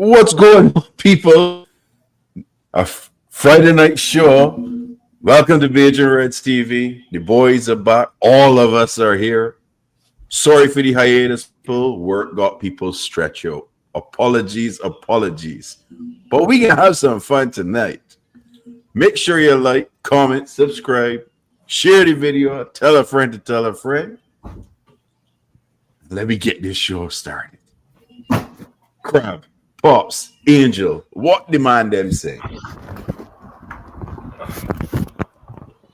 What's going on, people? Friday night show. Welcome to Beijing Reds TV. The boys are back. All of us are here. Sorry for the hiatus, people. Work got people stretch out. Apologies. But we can have some fun tonight. Make sure you like, comment, subscribe, share the video, tell a friend to tell a friend. Let me get this show started. Crab, Pops, Angel, what the man them say?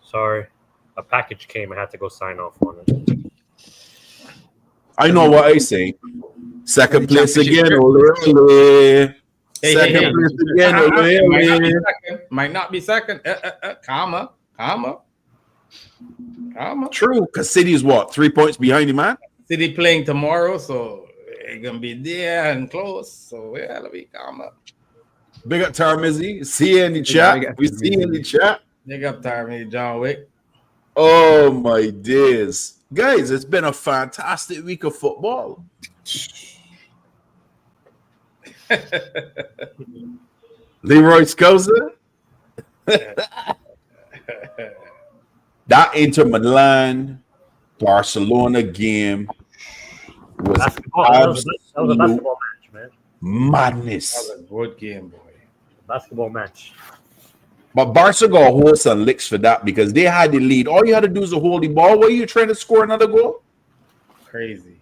Sorry, a package came. I had to go sign off on it. I know what I say. Second place again, ole. Second place again, ole. Might not be second. Comma. True, because City is what? 3 points behind the man? City playing tomorrow, so it's gonna be there and close. So yeah, let me comma. Big up Tarmizi. See you in the chat. We see you in the chat. Big up Tarmizi, John Wick. Oh my days. Guys, it's been a fantastic week of football. Leroy Scoza. That Inter Milan Barcelona game was that was a basketball match, man. madness. That was a good game, boy. Basketball match. But Barca got hold some licks for that because they had the lead. All you had to do is hold the ball. What are you trying to score another goal? Crazy.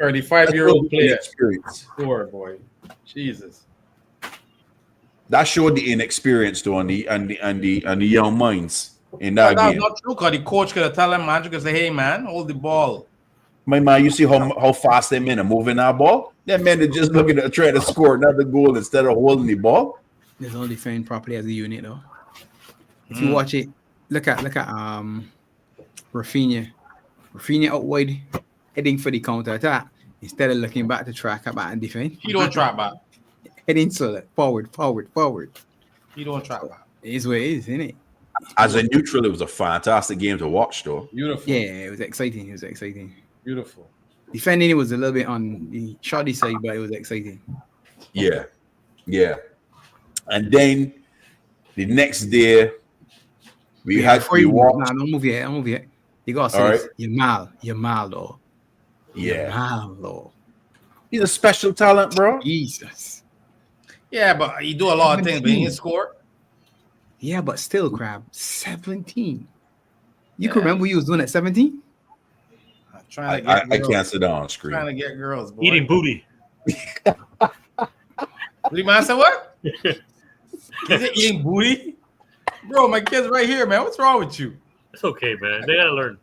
35-year-old player experience. score, boy. Jesus. That showed the inexperience though on the young minds in that That's game. not true, because the coach could have tell him, man, could say, hey man, hold the ball. My man, you see how fast them men are moving that ball? That man is just looking to try to score another goal instead of holding the ball. There's only defend properly as a unit though. If you watch it, look at Rafinha. Rafinha out wide, heading for the counter attack instead of looking back to track back and defend. He don't track back. Heading solid, forward. He don't track back. It is what it is, isn't it? As a neutral, it was a fantastic game to watch, though. Beautiful. Yeah, it was exciting. Beautiful. Defending it was a little bit on the shoddy side, but it was exciting. Yeah. And then the next day, we had to watch. Nah, don't move yet. You gotta say All this. right. Yamal though. Yeah. Yamal though. He's a special talent, bro. Jesus. Yeah, but he do a lot of things, but he didn't score. Yeah, but still, Crab. 17. You can remember what you was doing at 17? Trying to get I can't sit down on screen. Trying to get girls, boy. Eating booty. Lee man said what? Is it eating booty? Bro, my kid's right here, man. What's wrong with you? It's okay, man. They gotta learn.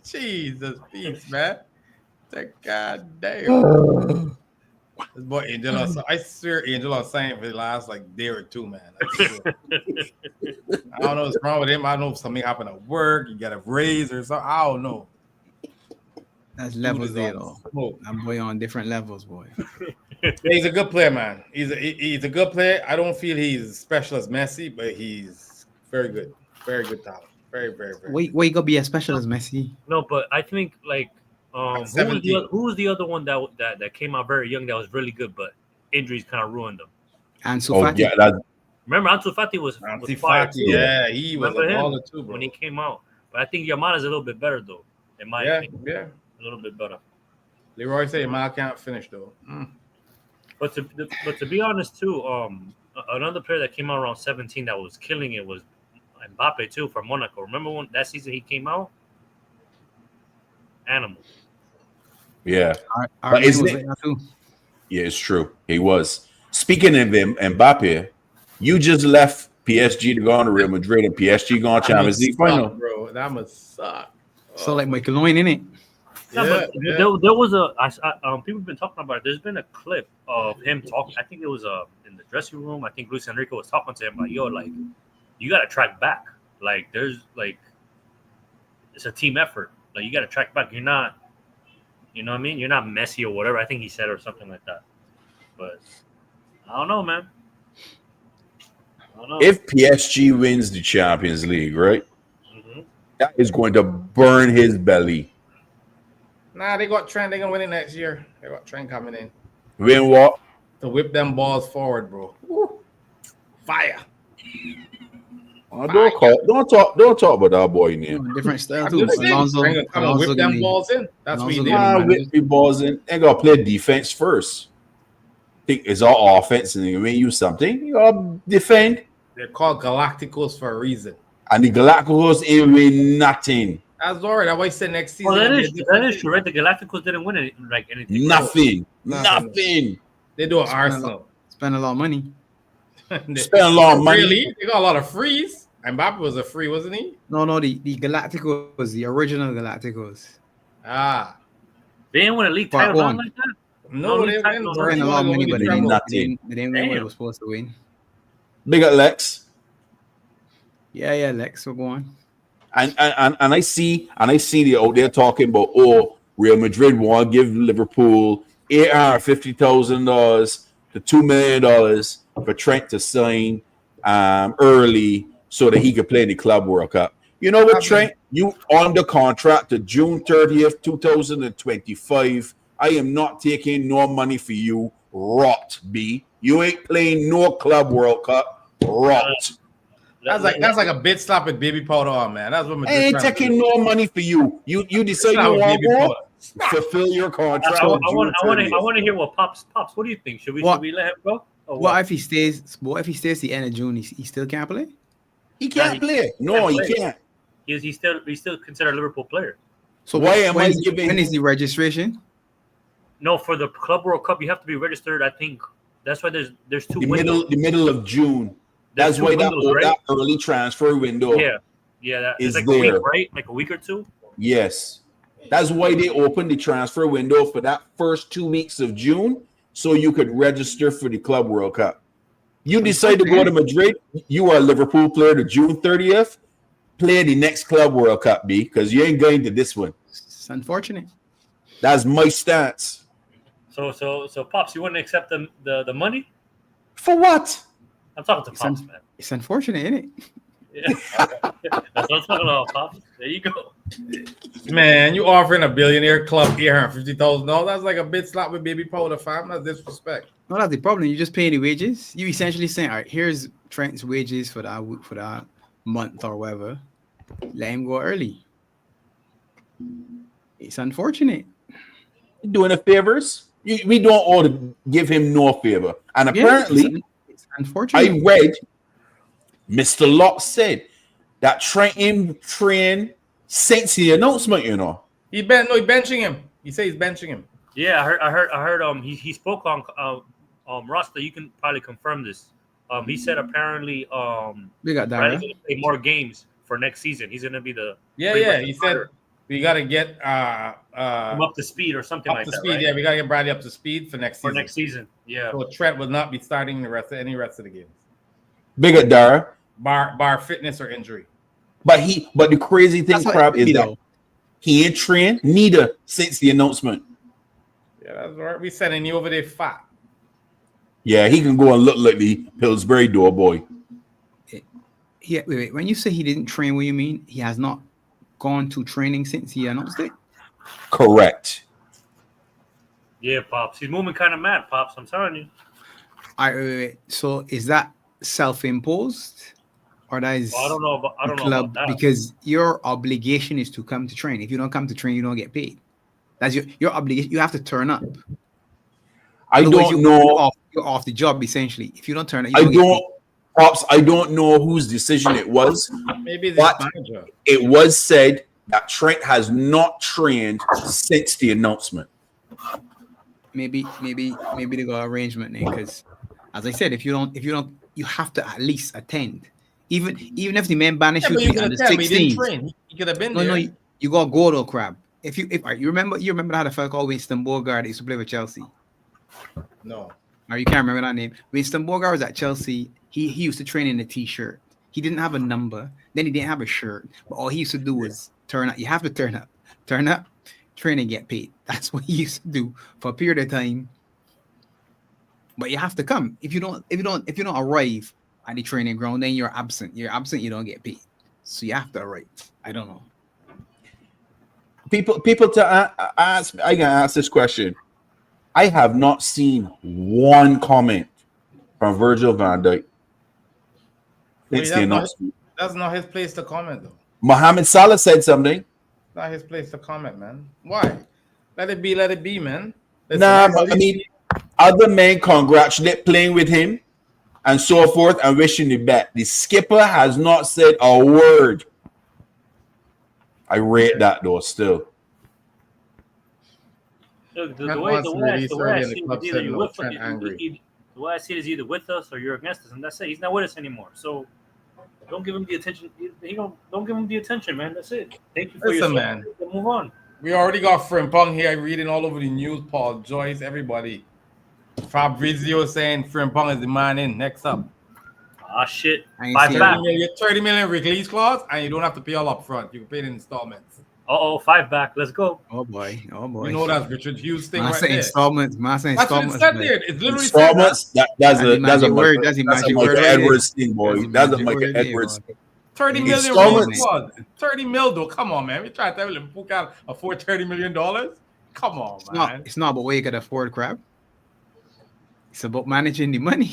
Jesus, peace, man. God damn. This boy Angelo, I swear Angelo saying for the last day or two, man. I don't know what's wrong with him. I don't know if something happened at work. He got a raise or something. I don't know. That's levels there, though. I'm boy on different levels, boy. He's a good player, man. He's a good player. I don't feel he's special as Messi, but he's very good. Very good talent. Very, very, very. Wait, you gotta be as special as Messi? No, but I think who was the other one that came out very young that was really good, but injuries kind of ruined him. Ansu Fati. Yeah, Remember, Ansu Fati was fire too. Yeah, he was Remember a him baller too, bro. when he came out. But I think Yamal is a little bit better though, in my opinion. Yeah. A little bit better. Leroy said Yamal can't finish though. But to be honest too, another player that came out around 17 that was killing it was Mbappe too from Monaco. Remember when that season he came out? Animal. Yeah. But isn't it? Yeah, it's true. He was. Speaking of Mbappe, you just left PSG to go on to Real Madrid, and PSG going Champions League final. Bro, that must suck. So like Michael Owen, innit? Yeah, but there was people have been talking about it. There's been a clip of him talking. I think it was in the dressing room. I think Luis Enrique was talking to him like, "Yo, like you got to track back. Like there's like it's a team effort. Like you got to track back. You're not, you know what I mean? You're not Messi or whatever. I think he said or something like that. But I don't know, man. I don't know. If PSG wins the Champions League, right, that is going to burn his belly. Nah, they got Trent. They're gonna win it next year. They got Trent coming in. Win what? to whip them balls forward, bro. Woo. Fire. Don't talk about that boy name. Different style I'm too. just saying, Alonso, I'm gonna come and whip them give me- balls in. That's what he Alonso did. give me- Whip the balls in. They gotta play defense first. Think it's all offense, and when you use something, you gotta defend. They're called Galacticos for a reason. And the Galacticos ain't win nothing. That's all right. That's why I said next season. Well, it'll be a that different is team. true, right? The Galacticos didn't win anything. Nothing. Nothing. They do an Arsenal. Spend a lot of money. Spend a lot of money. Really? They got a lot of frees. Mbappe was a free, wasn't he? No, the Galacticos, the original Galacticos. Ah. They didn't win a league Part title one. run like that. No, they Spend didn't. Spend a lot of money, but they didn't- didn't win what they Damn. were supposed to win. Big up Lex. Yeah, Lex, we're going. And I see they out there talking about Real Madrid want to give Liverpool $850,000 to $2 million for Trent to sign early so that he could play in the Club World Cup. You know what, Trent? You under contract to June 30th, 2025. I am not taking no money for you. Rot, B. You ain't playing no Club World Cup. Rot. That's like a bit slap with baby powder on, man. That's what I Madrid ain't trying to taking do. no money for you. You decide Slap you with want baby to powder. fulfill your contract. I on June want 30th. to hear what Pops. What do you think? Should we let him go? Or What if he stays? What if he stays the end of June? He still can't play. He can't play. No, he can't. He's still considered a Liverpool player. So Why am I when giving? is the registration? No, for the Club World Cup, you have to be registered. I think that's why there's two the windows. middle of June. There's That's two why windows, right? that early transfer window. Yeah, is it's like a there. week, right? Like a week or two. Yes, that's why they opened the transfer window for that first 2 weeks of June, so you could register for the Club World Cup. You decide to go to Madrid. You are a Liverpool player to June 30th. Play the next Club World Cup, B, because you ain't going to this one. It's unfortunate. That's my stance. So Pops, you wouldn't accept the money? For what? I'm talking to Pops, man. It's unfortunate, isn't it? Yeah. That's what I'm talking about, Pops. There you go. Man, you offering a billionaire club $850,000. That's like a bit slap with baby powder, fam. That's disrespect. No, that's the problem. You just pay the wages. You essentially saying, all right, here's Trent's wages for that week, for that month or whatever. Let him go early. It's unfortunate. You doing us favors? We don't ought to give him no favor. And apparently, it's unfortunate. I read Mr. Locke said that train since the announcement, you know. He's benching him. He says he's benching him. Yeah, I heard. He spoke on Rasta. You can probably confirm this. He said apparently We got Bradley's that. gonna play more games for next season. He's gonna be the He said we got to get him up to speed or something up like to that. speed. Right? Yeah, we got to get Bradley up to speed for next season. Yeah. So Trent will not be starting any rest of the games, Big up Dara. bar fitness or injury. But the crazy thing, That's what Crab, it is be, that though. he ain't trained neither since the announcement. Yeah, that's right. We sending you over there fat. Yeah, he can go and look like the Pillsbury door boy. Yeah, wait. When you say he didn't train, what you mean? He has not gone to training since he announced it? Correct. Yeah, Pops. He's moving kind of mad, Pops. I'm telling you. Wait. So is that self-imposed? Or that is Well, I don't know about that. because your obligation is to come to train. If you don't come to train, you don't get paid. That's your obligation. You have to turn up. I Otherwise, don't know. You're off the job essentially. If you don't turn up, I you don't. don't. Pops, I don't know whose decision it was. Maybe But this manager. it was said that Trent has not trained since the announcement. Maybe they got arrangement there because, as I said, if you don't, you have to at least attend. Even if the man banish you But to you be could under have tell me he didn't 16. train. He could have been No, there. you got to go though, Crab. If you remember how the fella called Winston Bogart used to play with Chelsea. No. Or you can't remember that name. Winston Bogart was at Chelsea. He used to train in a t-shirt. He didn't have a number. Then he didn't have a shirt. But all he used to do was turn up. You have to turn up, train and get paid. That's what he used to do for a period of time. But you have to come. If you don't arrive at the training ground, then you're absent. You're absent. You don't get paid. So you have to arrive. I don't know. People to ask. I can ask this question: I have not seen one comment from Virgil van Dijk Wait, since the announcement. that's not his place to comment, though. Mohamed Salah said something. Not his place to comment, man. Why? Let it be, man. Listen, Nah, but I everybody- mean, other men congratulate playing with him and so forth and wishing the best. The skipper has not said a word. I rate that though still. Look, the Trent way wants the to way, release the way I early and see the it club is either said you're no. with Trent angry. the way I see it is either with us or you're against us, and that's it. He's not with us anymore. So don't give him the attention. Don't give him the attention, man. That's it. Thank you for Listen, your man. support. Move on. We already got Frimpong here reading all over the news. Paul Joyce, everybody. Fabrizio saying Frimpong is the man in. Next up. Ah shit. I ain't 5 seen back. 30 million release clause, and you don't have to pay all up front. You can pay it in installments. 5 back. Let's go. Oh boy. You know that's Richard Hughes thing Man right say there. installments. Man say That's what it installments. said man. there. It's literally said that. Installments. That's That's a the magic word. Michael, That's the that's a magic Michael word right there. Edwards thing, boy. That's the That's a magic Michael word there, Edwards. man. 30 million Installments. release clause. 30 mil though. Come on, man. We trying to tell him who can afford $30 million. Come on, man. It's not about where you can afford crab. It's about managing the money.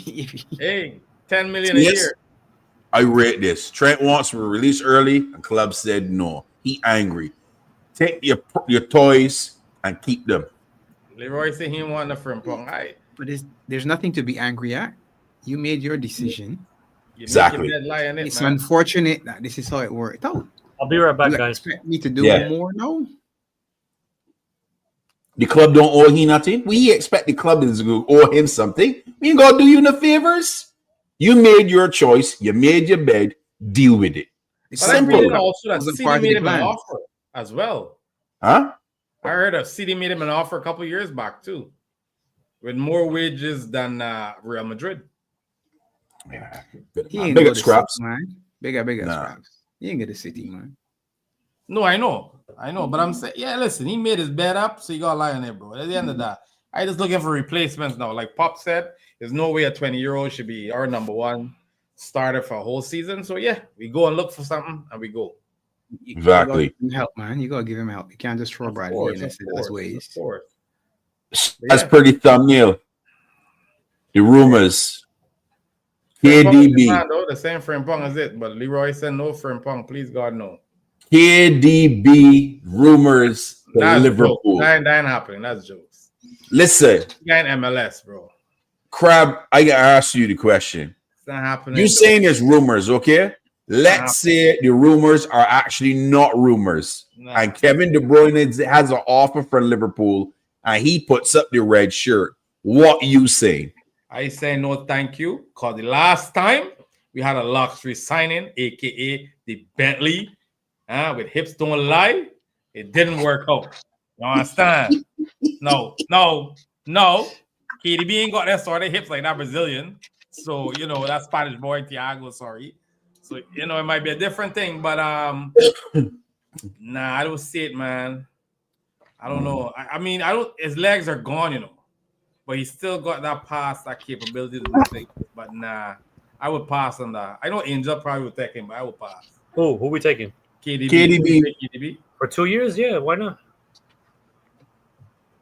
Hey, 10 million a Yes. year. I rate this. Trent wants to release early, and club said no. He angry. Take your toys and keep them. Leroy said he want the Frimpong. Right. But there's nothing to be angry at. You made your decision. You Exactly. make your bed lie in it, It's man. unfortunate that this is how it worked out. I'll be right back, You guys. expect me to do Yeah. more? No. The club don't owe he nothing. We expect the club is going to owe him something. We ain't gonna do you no favors. You made your choice. You made your bed. Deal with it. The But I Simple. read also that Wasn't City part of made the him an plan. offer as well. Huh? I heard of City made him an offer a couple years back too, with more wages than Real Madrid. Yeah. He ain't Big go up to scraps. City, man. Big up Nah. scraps. He ain't get the City, man. No, I know, but I'm saying, yeah, listen, he made his bed up, so you gotta lie on it, bro. At the end of that, I just looking for replacements now. Like Pop said, there's no way a 20-year-old should be our number one starter for a whole season. So yeah, we go and look for something and we go. Exactly. You gotta give him help, man. You gotta give him help. You can't just throw Bradley in and say that's Of ways. course. As Yeah. per the thumbnail, the rumors. Frimpong is the KDB. man, though, the same Frimpong as it, but Leroy said no Frimpong, please God no. KDB rumors to That's Liverpool. jokes. That ain't happening. That's jokes. Listen, You ain't MLS, bro. Crab, I gotta ask you the question. It's not happening. You though. saying it's rumors, okay? Let's say the rumors are actually not rumors. Nah. And Kevin De Bruyne has an offer for Liverpool and he puts up the red shirt. What you saying? I say no thank you, because the last time we had a luxury signing, aka the Bentley, with hips don't lie, it didn't work out. You understand? No. KDB ain't got that sort of hips like that Brazilian. So, that Spanish boy, Thiago, sorry. So, it might be a different thing, but nah, I don't see it, man. I don't know. I mean, his legs are gone, but he's still got that pass, that capability to do things. But nah, I would pass on that. I know Angel probably would take him, but I would pass. Who we taking? KDB. For 2 years? Yeah, why not?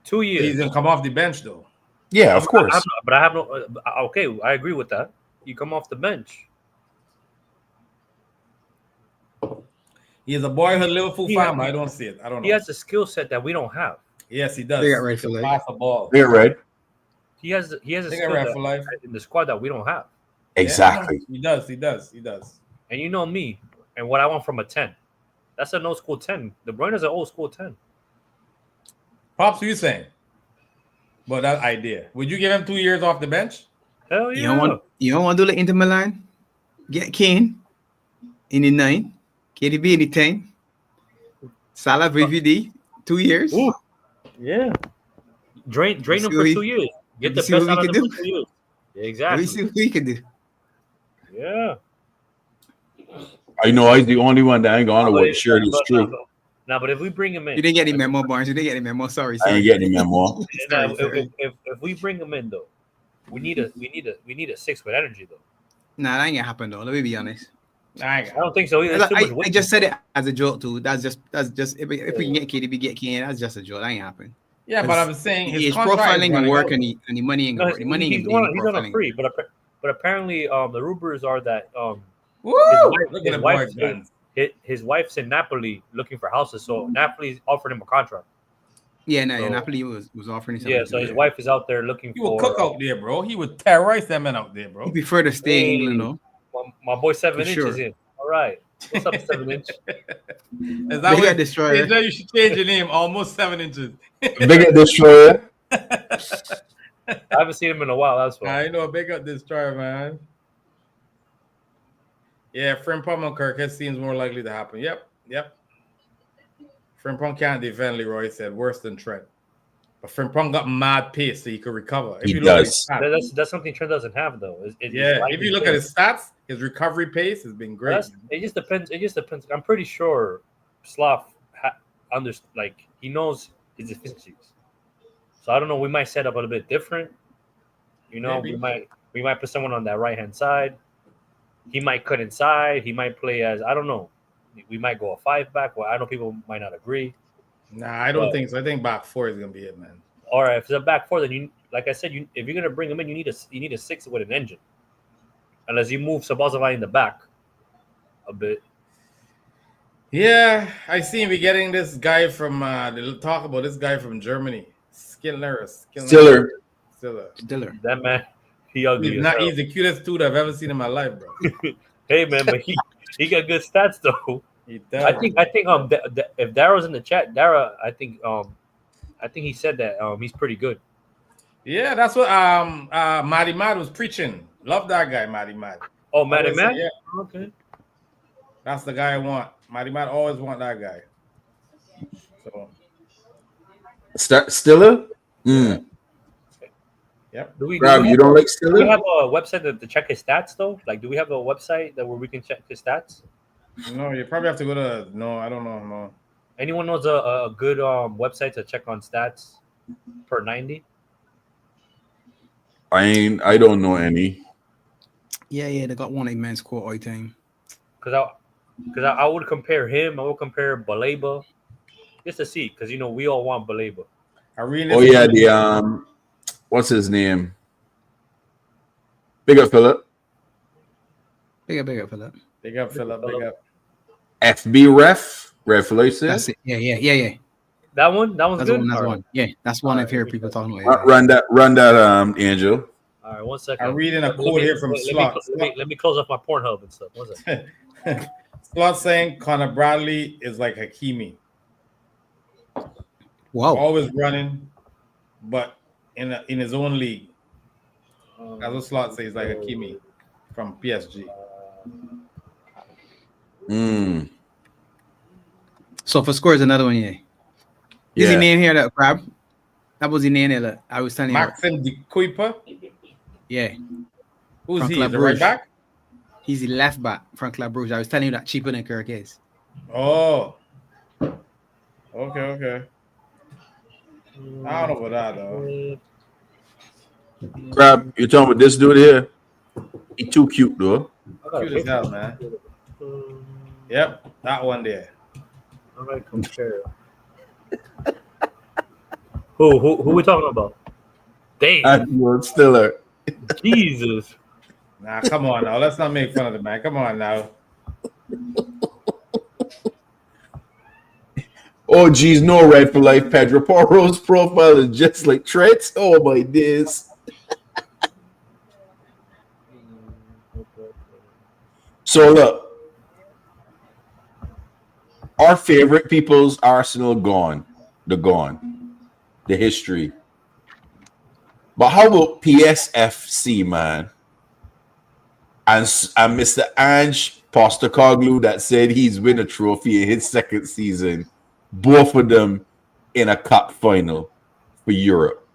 2 years. He's gonna come off the bench though. Yeah, of course. I have no. Okay, I agree with that. You come off the bench. He's a boyhood Liverpool He fan, has- but I don't see it. I don't know. He has a skill set that we don't have. Yes, he does. They got right for To life. pass the ball. They're red. He has a They got skill right for life. in the squad that we don't have. Exactly. Yeah, he does. And you know me and what I want from a 10. That's an old school 10. De Bruyne is an old school 10. Pops, what you saying? But that idea. Would you give him 2 years off the bench? Hell You yeah. don't want to do like Inter Milan? Get Kane in the 9, KDB in the 10, Salah VVD, 2 years. Ooh. Yeah. Drain him see for what he- 2 years. Get you the see best what out we of can him do? for 2 years. Yeah, Let me exactly. see what we can do. Yeah. I know I'm the only one that ain't gonna But what if- sure it's but- true. but if we bring him in, You didn't get any memo, Barnes. You didn't get any memo. Sorry. I ain't getting him more. Sorry. if we bring him in though, we need a 6 with energy though. Nah, that ain't gonna happen though. Let me be honest. I don't think so either. There's too much I weight. just said it as a joke too. That's just if we can get KDB, get Kane. That's just a joke. That ain't happen. Yeah, but I'm saying his his contract is profiling and running work out. and the money ain't No, gonna the money ain't he's gonna on a profiling. free, but apparently the rumors are that Woo! Look at the boy guns. his wife's in Napoli looking for houses, so Napoli's offered him a contract. Yeah, no, So- Napoli was offering something. Yeah, to so do his there. wife is out there looking He for. would cook out there, bro. He would terrorize them men out there, bro. He prefer to stay in Hey. England, though. My boy 7 For inches sure. in. All right, what's up, 7 inch? Is Big that up what Destroyer. you should change your name? Almost 7 inches. Big up Destroyer. I haven't seen him in a while. That's why. I know, big up Destroyer, man. Yeah, Frimpong and Kirk, it seems more likely to happen. Yep. Frimpong can't defend, Leroy said. Worse than Trent. But Frimpong got mad pace so he could recover. He you look at does. his stats, That's something Trent doesn't have though. if you look at his stats, his recovery pace has been great. It just depends. I'm pretty sure Sloth he knows his deficiencies. So I don't know. We might set up a little bit different. You know, Maybe. we might put someone on that right hand side. He might cut inside. He might play as I don't know. We might go a 5-back. Well, I know people might not agree. Nah, I don't think so. I think back four is gonna be it, man. All right, if it's a back four, then you like I said, if you're gonna bring him in, you need a 6 with an engine. Unless you move Sabazavai in the back a bit. Yeah, I see we getting this guy from they'll talk about this guy from Germany. Stiller. Stiller. Diller. That man, he ugly. He's the cutest dude I've ever seen in my life, bro. Hey man, but he got good stats though. He does. I think if Dara's in the chat, Dara, I think he said that he's pretty good. Yeah, that's what Matty Mad was preaching. Love that guy, Matty Mad. Oh, Matty Matt? Yeah, Okay. that's the guy I want. Matty Mad always want that guy. So Stiller? Mm. yep. Crab, you don't like Do we Stiller? have a website to check his stats though? Like, do we have a website where we can check his stats? No, you probably have to go to I don't know. No. Anyone knows a good website to check on stats per 90? I don't know any. Yeah, they got one immense quote, I think. Because I would compare him. I would compare Baleba just to see, because we all want Baleba. Oh yeah, the what's his name? Big up Philip. Big up for that. Big up, Philip. Big up. FB Ref Felices. That's it. Yeah. That one's That's good. one. That's All one. Yeah, that's one I've heard people talking about. Run that, Angel. All right, 1 second. I'm reading a quote here from Slot. Let me close up my Pornhub and stuff. 1 second. Slot saying Conor Bradley is like Hakimi. Wow. Always running, but in his own league. That's what Slot says, like Hakimi from PSG. Mm. So for scores, another one, yeah. Is he name here that Crab? That was the name that I was telling you. Maxim de Kuiper. Yeah. Who's From he? Club The right Brugge. back? He's the left back from Club Brugge. I was telling you that cheaper than Kirk is. Oh. Okay. I don't know about that though. Crab, you talking about this dude here? He too cute though. Cute as hell, man. Yep, that one there. All right, compare. Who we talking about? Damn, Stiller. Jesus. Nah, come on now. Let's not make fun of the man. Come on now. Oh geez, no right for life. Pedro Porro's profile is just like Trent's. Oh my days. So look, our favorite people's Arsenal gone. They're gone. The history. But how about PSFC, man? And Mr. Ange Postecoglou that said he's win a trophy in his second season. Both of them in a cup final for Europe.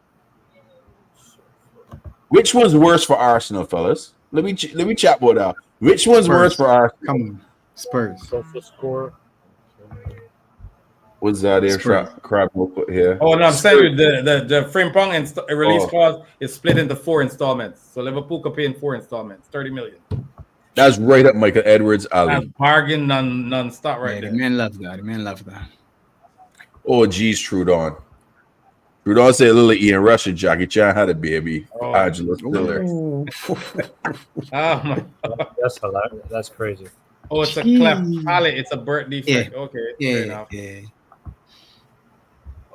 Which one's worse for Arsenal, fellas? Let me chat about that. Which one's worse for Arsenal? Come on, Spurs. Social score. What's that there? Crab will put here. Oh no, I'm saying the Frimpong release clause is split into 4 installments. So Liverpool could pay in 4 installments, 30 million. That's right up Michael Edwards' alley. That's bargain non-stop right The there. man loves that. The man loves that. Oh geez, Trudon. We'd all say a little Ian Rush and Jackie Chan had a baby. Oh. Angela Stiller. Ooh. Oh my. That's hilarious. That's crazy. Oh, it's a Jeez. cleft palate. It's a birth defect. Okay, fair Yeah, enough. yeah.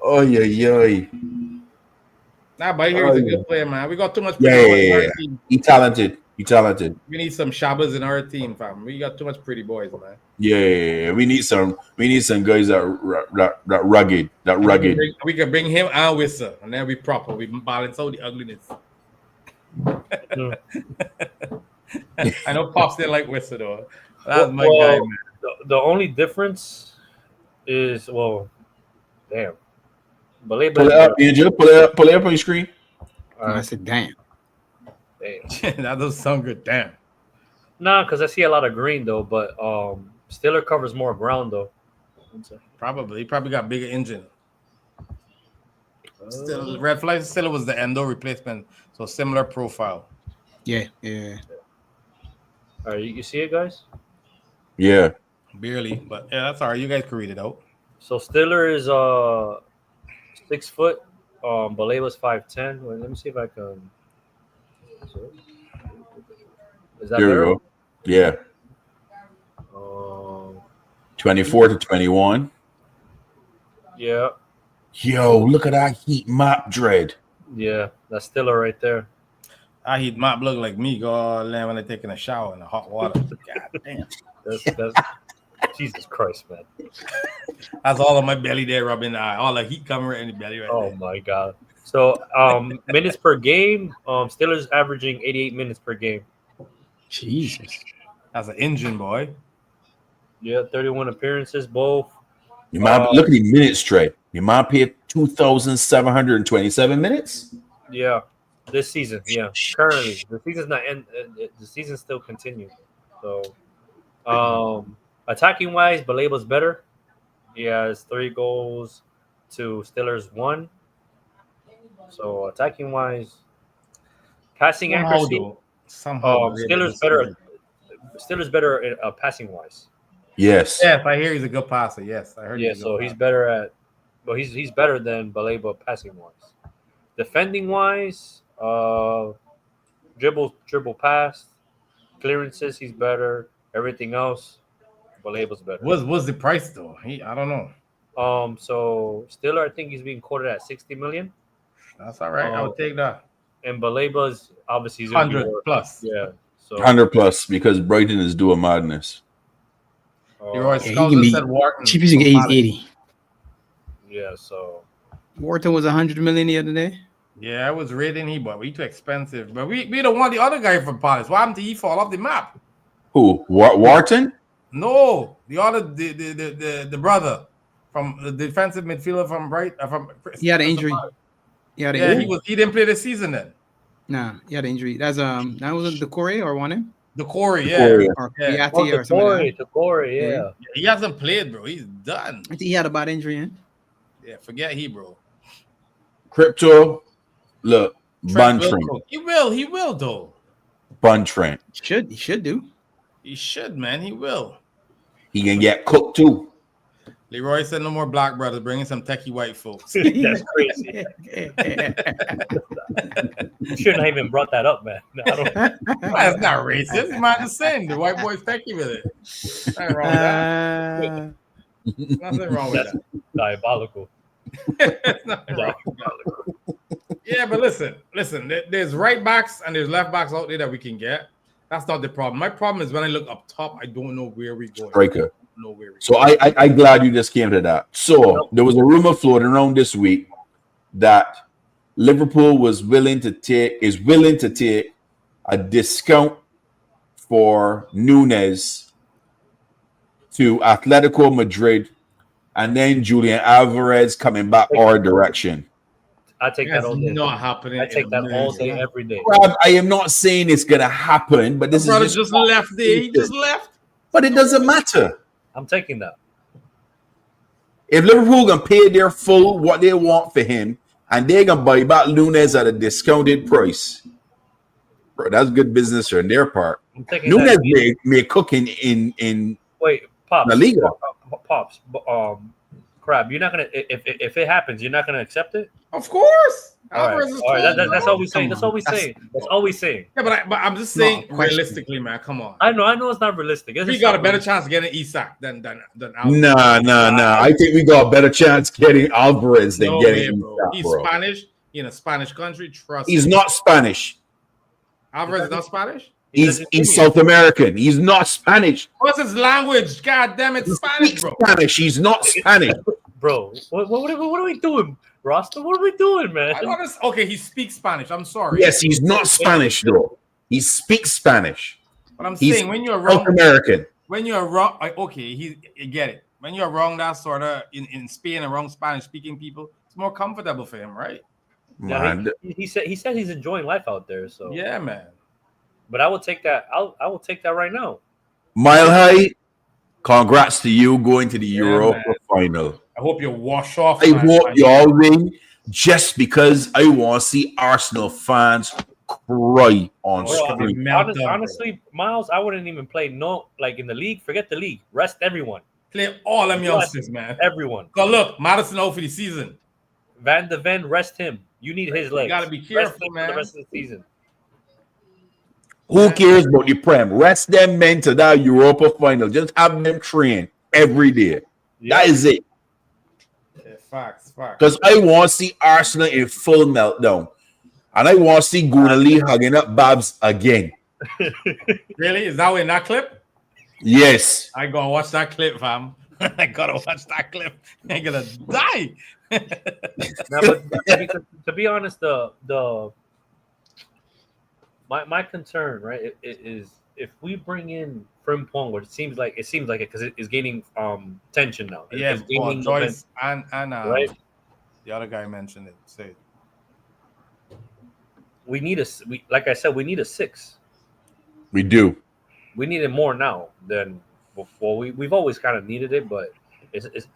Oh yeah. Nah, but here he's a good player, man. We got too much pretty Yeah. boys in our team. He talented. We need some shabbas in our team, fam. We got too much pretty boys, man. Yeah. We need some guys that rugged. We can bring him and Wissa, and then we proper. We balance out the ugliness. I know Pops didn't like Wissa though. That's my guy, man. The only difference is damn. Pull it up, Angel. Pull it up on your screen. I said, damn. That does sound good. Damn. Nah, because I see a lot of green though, but Stiller covers more ground though. Probably. He probably got bigger engine. Still, Red Flag Stiller was the endo replacement, so similar profile. Yeah. All right, you see it, guys? Yeah. Barely, but yeah, that's all right. You guys can read it out. So Stiller is 6 foot. Baleba's 5'10". Wait, let me see if I can. Is that There we better? go. Yeah. 24 to 21. Yeah. Yo, look at that heat map dread. Yeah, that's Stiller right there. I heat mop look like me, God, when I'm taking a shower in the hot water. God damn. That's Jesus Christ, man. That's all on my belly there, rubbing the eye. All the heat coming right in the belly right Oh there. my God. So minutes per game, Stiller's averaging 88 minutes per game. Jesus. That's an engine, boy. Yeah, 31 appearances, both. You might look at the minutes trade. You might pay 2,727 minutes. Yeah, this season. Yeah, currently the season's not end. The season still continues. So, attacking wise, Baleba's better. He has 3 goals to Stiller's 1. So attacking wise, passing accuracy. Somehow, Stiller's better. Stiller's better passing wise. Yes. Yes, I hear he's a good passer. Yes, I heard. Yeah, so he's better at. Well, he's better than Baleba passing wise. Defending wise, dribble pass, clearances, he's better. Everything else, Baleba's better. What's the price though? I don't know. So Stiller, I think he's being quoted at 60 million. That's all right. I would take that. And Baleba's obviously he's gonna be 100 plus. Yeah. So 100 plus because Brighton is doing madness. Leroy he Scouts can be said Wharton. cheapest you can get is 80. yeah, so Wharton was 100 million the other day. Yeah, I was rating he, but we too expensive. But we don't want the other guy from Palace. Why happened to he fall off the map? Who? Wharton? No, the other the brother from the defensive midfielder from from He had an injury. He didn't play this season then. Nah, he had an injury. That's that was the Corey or one him? The Corey, Or Yeah. Piatti or something like that. Corey, yeah. He hasn't played, bro. He's done. I think he had a bad injury, eh? Yeah, forget he, bro. Crypto. Look. Bun Trent Trent. will cook. He will though. Bun Trent. He should do. He should, man. He will. He can get cooked too. Leroy said no more black brothers, bringing some techie white folks. That's crazy. You shouldn't have even brought that up, man. No, I don't. That's not racist. You might just saying the white boy's techie with it. Nothing wrong with that. Nothing wrong with That's diabolical. that. Nothing wrong with that. Yeah, but listen. There's right backs and there's left backs out there that we can get. That's not the problem. My problem is when I look up top, I don't know where we're going. Striker. Nowhere. So I glad you just came to that. So there was a rumor floating around this week that Liverpool is willing to take a discount for Nunes to Atletico Madrid, and then Julian Alvarez coming back our direction. I take that all day. Not happening. I take that all day, every day. Rob, I am not saying it's gonna happen, but this Brother is just left there. He just left. But it doesn't matter. I'm taking that. If Liverpool can pay their full what they want for him, and they're gonna buy back Nunes at a discounted price, bro, that's good business on their part. I'm taking Nunes that. may cook in Wait, Pops. La Liga. Pops. Crab, you're not gonna if it happens, you're not gonna accept it. Of course. All right, Alvarez is all right. cold, That's bro. all we saying. That's all we saying. That's all we saying. Yeah, but I'm just Not a saying question. realistically, man. Come on. I know it's not realistic. It's We just got a something- better chance of getting Isak than Alvarez. Nah. I think we got a better chance getting Alvarez than No getting way, bro. Isak, He's bro. Spanish in a Spanish country. Trust He's me. not Spanish. Alvarez is not Spanish. He's Argentinian. South American. He's not Spanish. What's his language? God damn it, He Spanish, speaks bro. Spanish. He's not Spanish. Bro. What are we doing, Rasta? What are we doing, man? I don't understand. Okay, he speaks Spanish. I'm sorry. Yes, he's not Spanish though. He speaks Spanish. But I'm He's saying when you're South wrong, American. okay, you get it. When you're wrong, that sort of in Spain around Spanish speaking people, it's more comfortable for him, right? Yeah, Man, he said he's enjoying life out there. So Yeah, man. but I will take that. I will take that right now. Mile High, congrats to you going to the Yeah, Europa man. final. I hope you wash off. I man. hope y'all win just because I want to see Arsenal fans cry on Bro, screen. Melt down, honestly, Miles, I wouldn't even play like in the league. Forget the league. Rest everyone. Play all them youngsters, man. Everyone. Cause look, Madison out for the season. Van de Ven, rest him. You need his legs. gotta be Rest careful, him man. for the rest of the season. Who cares about the Prem? Rest them men to that Europa final. Just have them train every day. Yeah. That is it. Yeah, facts. Because I want to see Arsenal in full meltdown. And I want to see Gunali hugging up Babs again. Really? Is that in that clip? Yes. I gotta watch that clip, fam. I gotta watch that clip. I'm gonna die. Now, but to be honest, my concern, right, it is if we bring in Frimpong, which it seems like it because it's gaining tension now. Yes, It's gaining Joyce and right. the other guy mentioned it. Say it. We need like I said, we need a 6. We do. We need it more now than before. We've always kind of needed it, but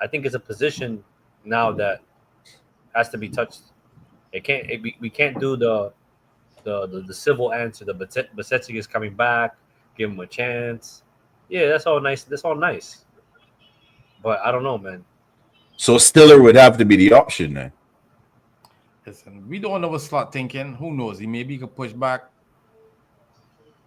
I think it's a position now that has to be touched. We can't do the civil answer. The Basetsi is coming back. Give him a chance. Yeah, that's all nice. But I don't know, man. So Stiller would have to be the option then. Listen, we don't know what Slot thinking. Who knows? He maybe could push back.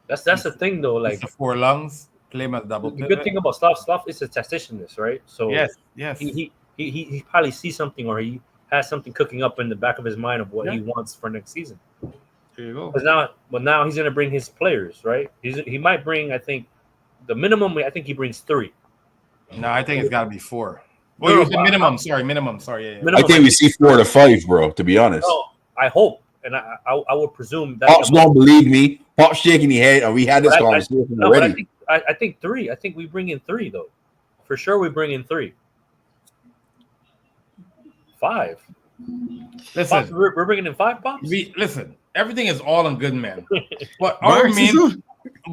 That's the thing though. Like the 4 lungs, play him as double the pivot. good thing about Slav is a tacticianness, right? So Yes. he probably sees something or he has something cooking up in the back of his mind of what he wants for next season. There you go. Because now he's gonna bring his players, right? He might bring, I think, the minimum. I think he brings 3. No, I think it's got to be 4. No, Well, no, minimum. Sorry, minimum. Sorry. Yeah. Minimum, I think we see 4 to 5, bro, to be honest. No, I hope, and I would presume that. Pops don't believe me. Pops shaking his head, and we had this But conversation No, but already. I think 3. I think we bring in 3 though. For sure, we bring in 3. 5. Listen, Pops, we're bringing in 5, Pops. listen. Everything is all in good, man. But Marxism?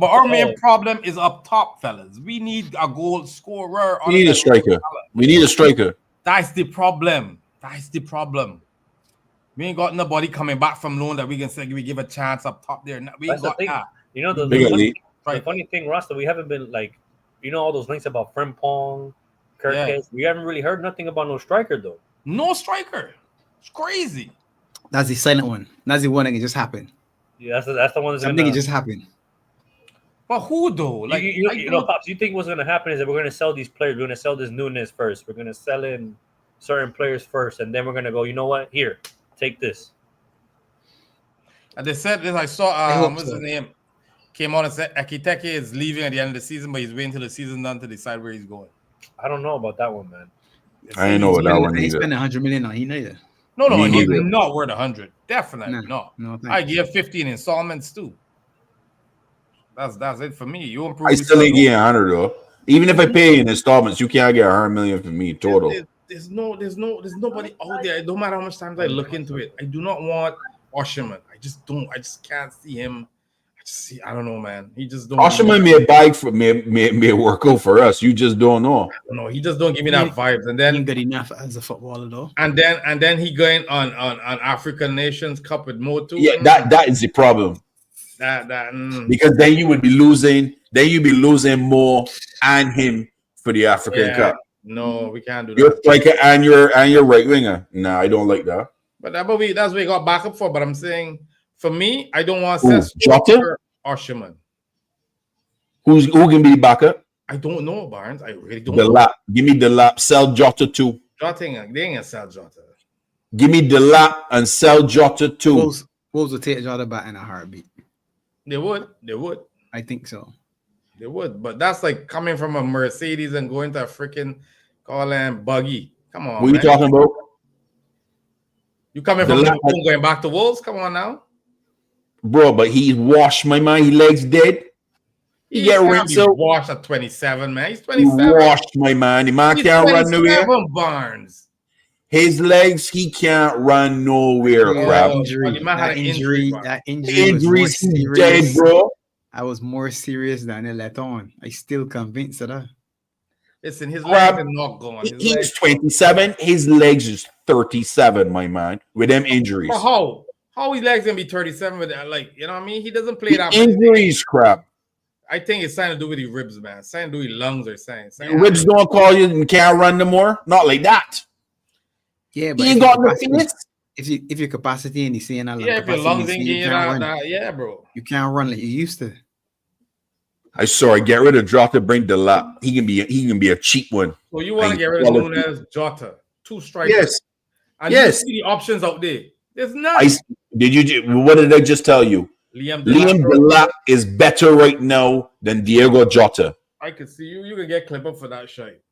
our main problem is up top, fellas. We need a goal scorer. We need a striker. We need a striker. That's the problem. We ain't got nobody coming back from loan that we can say we give a chance up top there. We ain't That's the got thing. that. You know the Big funny, elite. the funny thing, Rasta, we haven't been like, all those links about Frimpong, Kirkes. Yeah. We haven't really heard nothing about no striker though. No striker. It's crazy. That's the silent one. That's the one that can just happen. Yeah, that's the one that's Something gonna. can just happen. But who though? Like you know, Pops. You think what's gonna happen is that we're gonna sell these players. We're gonna sell this newness first. We're gonna sell in certain players first, and then we're gonna go. You know what? Here, take this. And they said this. I saw what's his name? Came on and said Akiteke is leaving at the end of the season, but he's waiting till the season done to decide where he's going. I don't know about that one, man. I ain't know what that one He either. spent 100 million on he neither. No, Me he's neither. not worth 100. Definitely No, not. no, thanks. I give 15 installments too. That's it for me. You improve. I still ain't getting 100 though. Even if I pay in installments, you can't get 100 million for me total. There's nobody out there. It don't matter how much times I look into it. I do not want Osherman. I just can't see him. I don't know, man. He just don't. Osherman may buy for may work out for us. You just don't know. No, he just don't give me that vibes. And He then ain't good enough as a footballer though. and then he going on African Nations Cup with Mo too. Yeah, that is the problem. Because then you would be losing. Then you'd be losing more and him for the African Cup. No, we can't do You're that. striker and you're right winger. Nah, I don't like that. But that's what we got backup for. But I'm saying, for me, I don't want Who, Sesko Jota? or Shimon. Who can be backup? I don't know, Barnes. I really don't The know. lap. Give me the lap. Sell Jota too. Jota, they ain't gonna sell Jota. Give me the lap and sell Jota too. Wolves will take Jota back in a heartbeat. They would. I think so. They would. But that's like coming from a Mercedes and going to a freaking buggy. Come on, What are you talking about? You coming from Liverpool going back to Wolves? Come on now. Bro, but he washed my mind. His legs dead. He get rinsed out. Washed at 27, man. He's He 27. washed my man. The man can't run nowhere. Barnes. His legs, he can't run nowhere, crap. That injury Injuries, he dead, bro. I was more serious than I let on. I still convinced of that. Listen, his legs are not gone. He's 27. His legs is 37, my man, with them injuries. But how his legs gonna be 37 with that? Like, you know what I mean? He doesn't play that. Injuries, crap. I think it's something to do with his ribs, man. Something to do with his lungs or something. Ribs don't call you and can't run no more. Not like that. Yeah, but he ain't got no fitness. If your capacity and you see and if your lungs ain't getting out, yeah, bro. You can't run like you used to. I sorry, get rid of Jota, bring the lap. He can be a cheap one. So you want to get rid of Nunes, Jota, two strikers? Yes. And you see the options out there. There's none. What did I just tell you? Liam Delap is better right now than Diego Jota. I can see you. You can get clip up for that shit.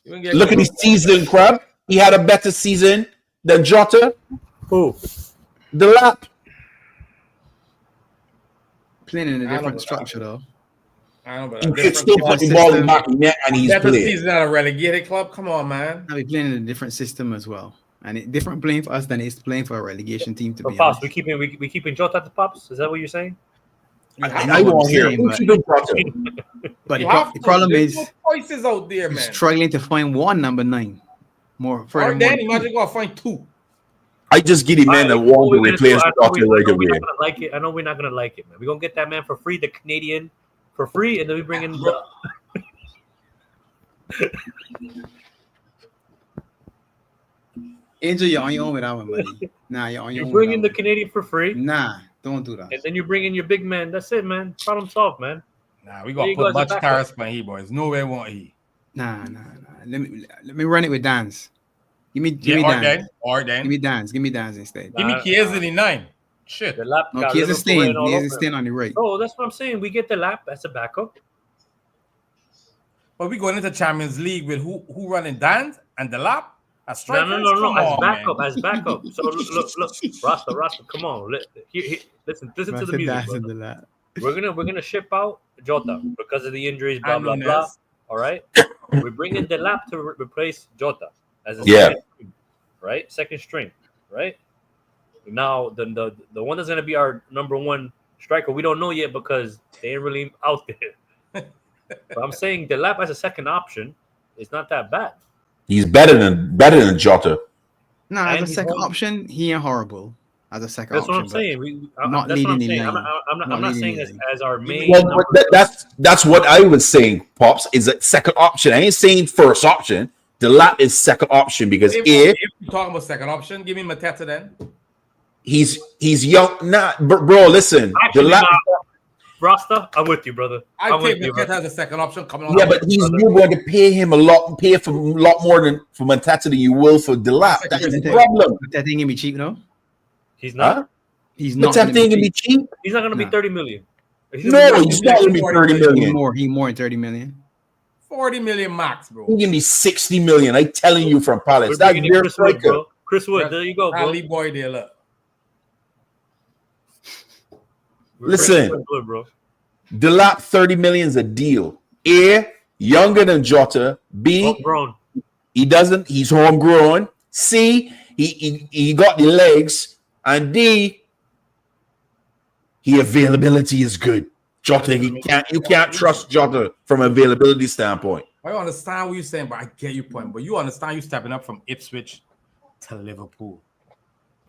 Look at his season, crap. He had a better season than Jota. Who? Delap. Playing in a different structure, though. I know, but he could still put the ball in back net and he's playing. Season at a relegated club. Come on, man. I'll be playing in a different system as well, and different playing for us than it's playing for a relegation team. To be Pops, honest, we keeping Jota at the Pops. Is that what you're saying? I won't hear. But the problem is, choices out there, man. Struggling to find one number 9. More. Or then imagine go find 2. I just get him man that want to replace Jota right away. I know we're not gonna like it, man. We're gonna get that man for free, the Canadian for free, and then we bring in the Angel, you're on your own with our money. Nah, you're on your own. You bring in the Canadian for free. Nah, don't do that. And then you bring in your big man. That's it, man. Problem solved, man. Nah, we got put much tariffs on he, boys. No way want he. Nah. Let me run it with Dan's. Give me Dan. Give me Dan's instead. Give me Kies in the 9. Shit. The lap. No, Kies is staying. Kies is staying on the right. Oh, that's what I'm saying. We get the lap as a backup. But we going into Champions League with who running Dan's and the lap? No. As backup. So look. Rasta, come on. Listen to the music. We're gonna ship out Jota because of the injuries, blah blah blah. All right. We bring in the lap to replace Jota as a second string, right? Second string, right? Now the one that's gonna be our number 1 striker, we don't know yet because they ain't really out there. But I'm saying the lap as a second option is not that bad. He's better than Jota. No, as a second option, he ain't horrible. As a second option. That's what I'm saying. Not leading the lane. I'm not saying as our main. Well, that's what I was saying, Pops, is a second option. I ain't saying first option. The lap is second option because if you're talking about second option, give me Mateta then. He's young. Nah, bro, listen. Actually, the lap. Rasta, I'm with you, brother. I take Mateta as a second option coming on. Yeah, but you're going to pay him a lot more than for Mateta than you will for the lap. That's the problem. That thing gonna be cheap, no? He's not. Huh? He's not. That thing gonna be cheap. He's not gonna be 30 million. He's not gonna be 30 million. He more than 30 million. 40 million max, bro. He can be 60 million. I'm telling you from Palace. That's their striker. Chris Wood, there you go, bro. Ali boy there, look. Listen, the lap 30 million is a deal. A, younger than Jota. B, homegrown. He's homegrown. C, he got the legs. And D, availability is good. Jota, you can't trust Jota from availability standpoint. I understand what you're saying, but I get your point. But you understand you stepping up from Ipswich to Liverpool.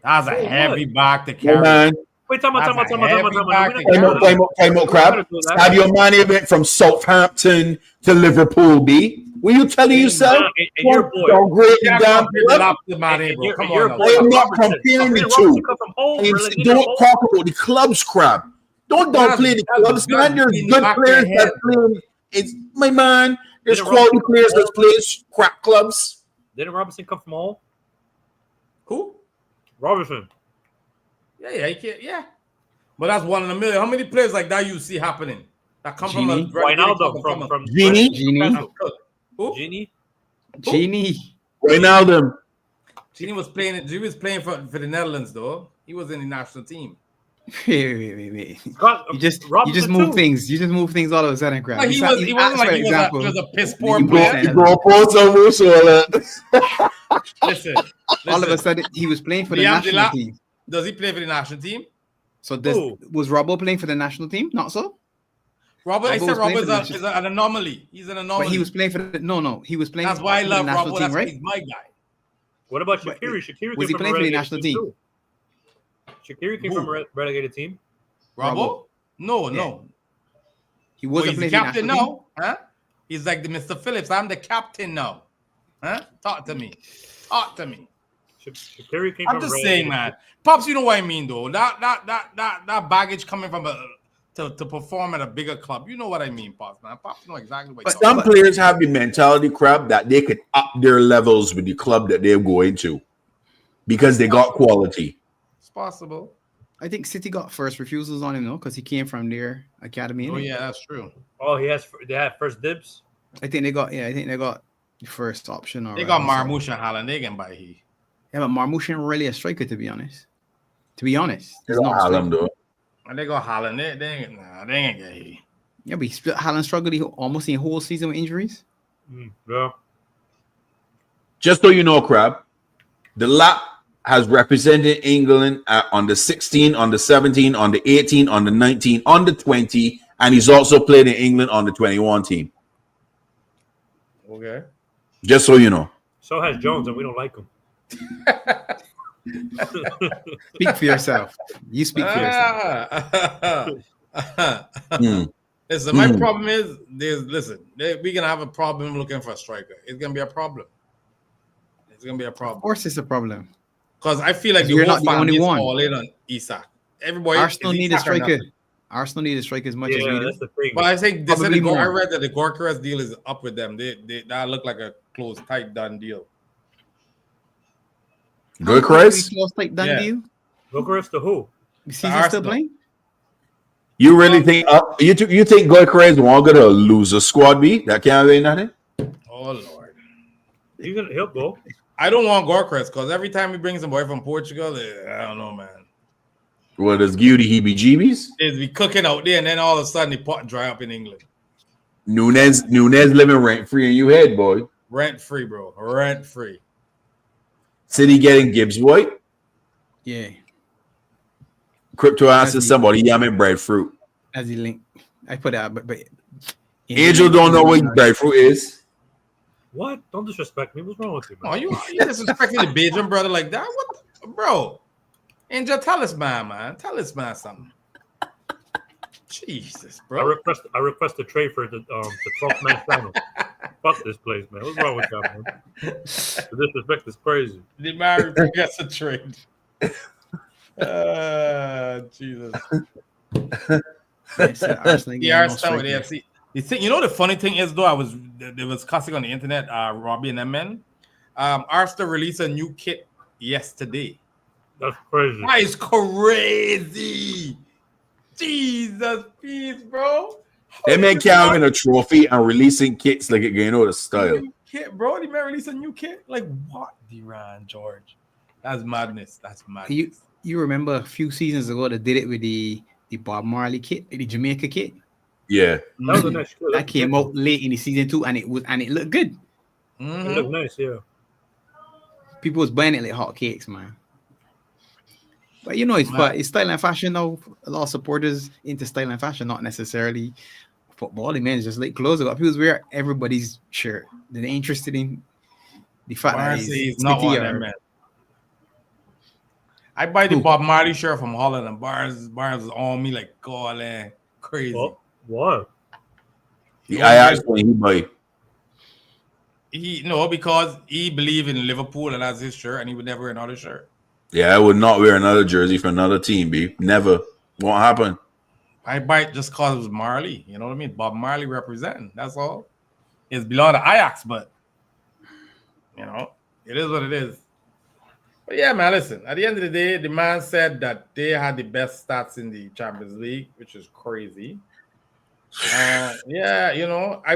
That's a heavy back to carry. Man. Wait, time out. That's a We're heavy not back gonna to do carry. that. Time out, Crab. do that. Sadio Mane went from Southampton to Liverpool, B. Were you telling yourself? And your boy. Downgrade the Yeah, damn compare the club? lap to Mane, bro. And Come your on boy, I am not Robertson. comparing the Robertson two. come from home, And relegated don't home. talk about the clubs, Crab. Don't downplay the That's clubs, good man. There's in the good back of players your that head. play. It's my man. There's Didn't quality Robinson players that come play crap clubs. Didn't Robinson come from home? Who? Robertson. Yeah, he can't. Yeah, but that's one in a million. How many players like that you see happening that come Genie. from a relegated club Wijnaldum and from Genie? Who? Genie. Wijnaldum. Genie was playing. Genie was playing for the Netherlands, though. He was in the national team. Wait. Scott, You just Robinson move too. things. You just move things all of a sudden, Crab. Like, he wasn't like he was a piss poor You player. go- You go post on Musola. Listen, all of a sudden he was playing for the Liam national Delap, team. does he play for the national team? So Who? was Robbo playing for the national team? Not so. Robert, I Robbo said was playing Robert for the is an anomaly. He's an anomaly. But he was playing for the no. He was playing. That's why I for love the national Robert. team, That's right? he's my guy. What about But Shaqiri? Shaqiri was came he from a playing for the relegated national team team? too. Shaqiri came from a relegated team. Robert? No. He Well, wasn't he's the playing for the captain national team. now, huh? He's like the Mr. Phillips. I'm the captain now, huh? Talk to me. Shaqiri came I'm from just a saying, relegated man. Pops, you know what I mean, though. That baggage coming from to perform at a bigger club. You know what I mean, Pops, man. Pops know exactly what. But some players have the mentality, Crab, that they could up their levels with the club that they're going to because they got quality. It's possible. I think City got first refusals on him, though, because he came from their academy. Oh innit? yeah, that's true. Oh, they had first dibs. I think they got the first option. They got Marmoush and Haaland. They can buy he. Yeah, but Marmoush ain't really a striker, to be honest. They he's don't not. a have them, striker. though. And they got Haaland. They ain't get he. Yeah, but Haaland struggled almost the whole season with injuries. Yeah. Just so you know, Crab, the lap has represented England on the 16, on the 17, on the 18, on the 19, on the 20, and he's also played in England on the 21 team. Okay. Just so you know. So has Jones, and we don't like him. Speak for yourself. You speak for yourself. Listen, my problem is we're gonna have a problem looking for a striker. It's gonna be a problem. Of course, it's a problem. Because I feel like You're the whole not the only family is one. all in on Isak. Everybody, Arsenal is need a Isak or striker. nothing. Arsenal need a striker as much as Yeah, we do. that's the thing. But I think they said Probably more. I read that the Gorkarez deal is up with them. They that look like a close, tight, done deal. Good, Chris? Close like done Yeah. deal. Gokaris to who? Season still Arsenal. playing? You really think you think Goycrez won't get a loser squad B? That can't be nothing? Oh Lord. He'll go. I don't want Gorkarez because every time he brings a boy from Portugal, I don't know, man. Well, does Gudy heebie-jeebies? It'd be cooking out there, and then all of a sudden the pot dry up in England. Nunez living rent-free in you head, boy. Rent free, bro. Rent free. City getting Gibbs White. Yeah, Crypto asks That's somebody yamming breadfruit. as he link. I put that, but Angel don't know what breadfruit is. What? Don't disrespect me. What's wrong with you, man? Oh, you disrespecting the Belgian brother like that? What, bro? Angel, tell us, man. Tell us, man, something. Jesus, I bro. request a trade for the 12th man final. Fuck this place, man. What's wrong with y'all, man? The disrespect is crazy. The Mary gets a trade. Jesus. The Arsenal with AFC. You know the funny thing is though, there was cussing on the internet, Robbie and them men. Arsenal released a new kit yesterday. That's crazy. That is crazy. Jesus, please, bro. They man can't win a trophy and releasing kits like it getting out of style. Kit, bro. They may release a new kit. Like what? Duran George. That's madness. That's madness. You remember a few seasons ago they did it with the Bob Marley kit, the Jamaica kit. Yeah. That was a nice kit. That came out late in the season 2 and it looked good. It looked nice, yeah. People was buying it like hotcakes, man. But you know, it's style and fashion now. A lot of supporters into style and fashion, not necessarily football. The men just like clothes. A lot of people wear everybody's shirt. They're interested in the fact that he's not one of them, man. I buy the Bob Marley shirt from Holland, and Barnes is on me like God, crazy. Oh, what? I asked when he buy. Because he believe in Liverpool and that's his shirt, and he would never wear another shirt. Yeah, I would not wear another jersey for another team, B. Never. Won't happen. I buy it just cause it was Marley. You know what I mean? Bob Marley representing. That's all. It's belong to Ajax, but it is what it is. But yeah, man, listen. At the end of the day, the man said that they had the best stats in the Champions League, which is crazy. I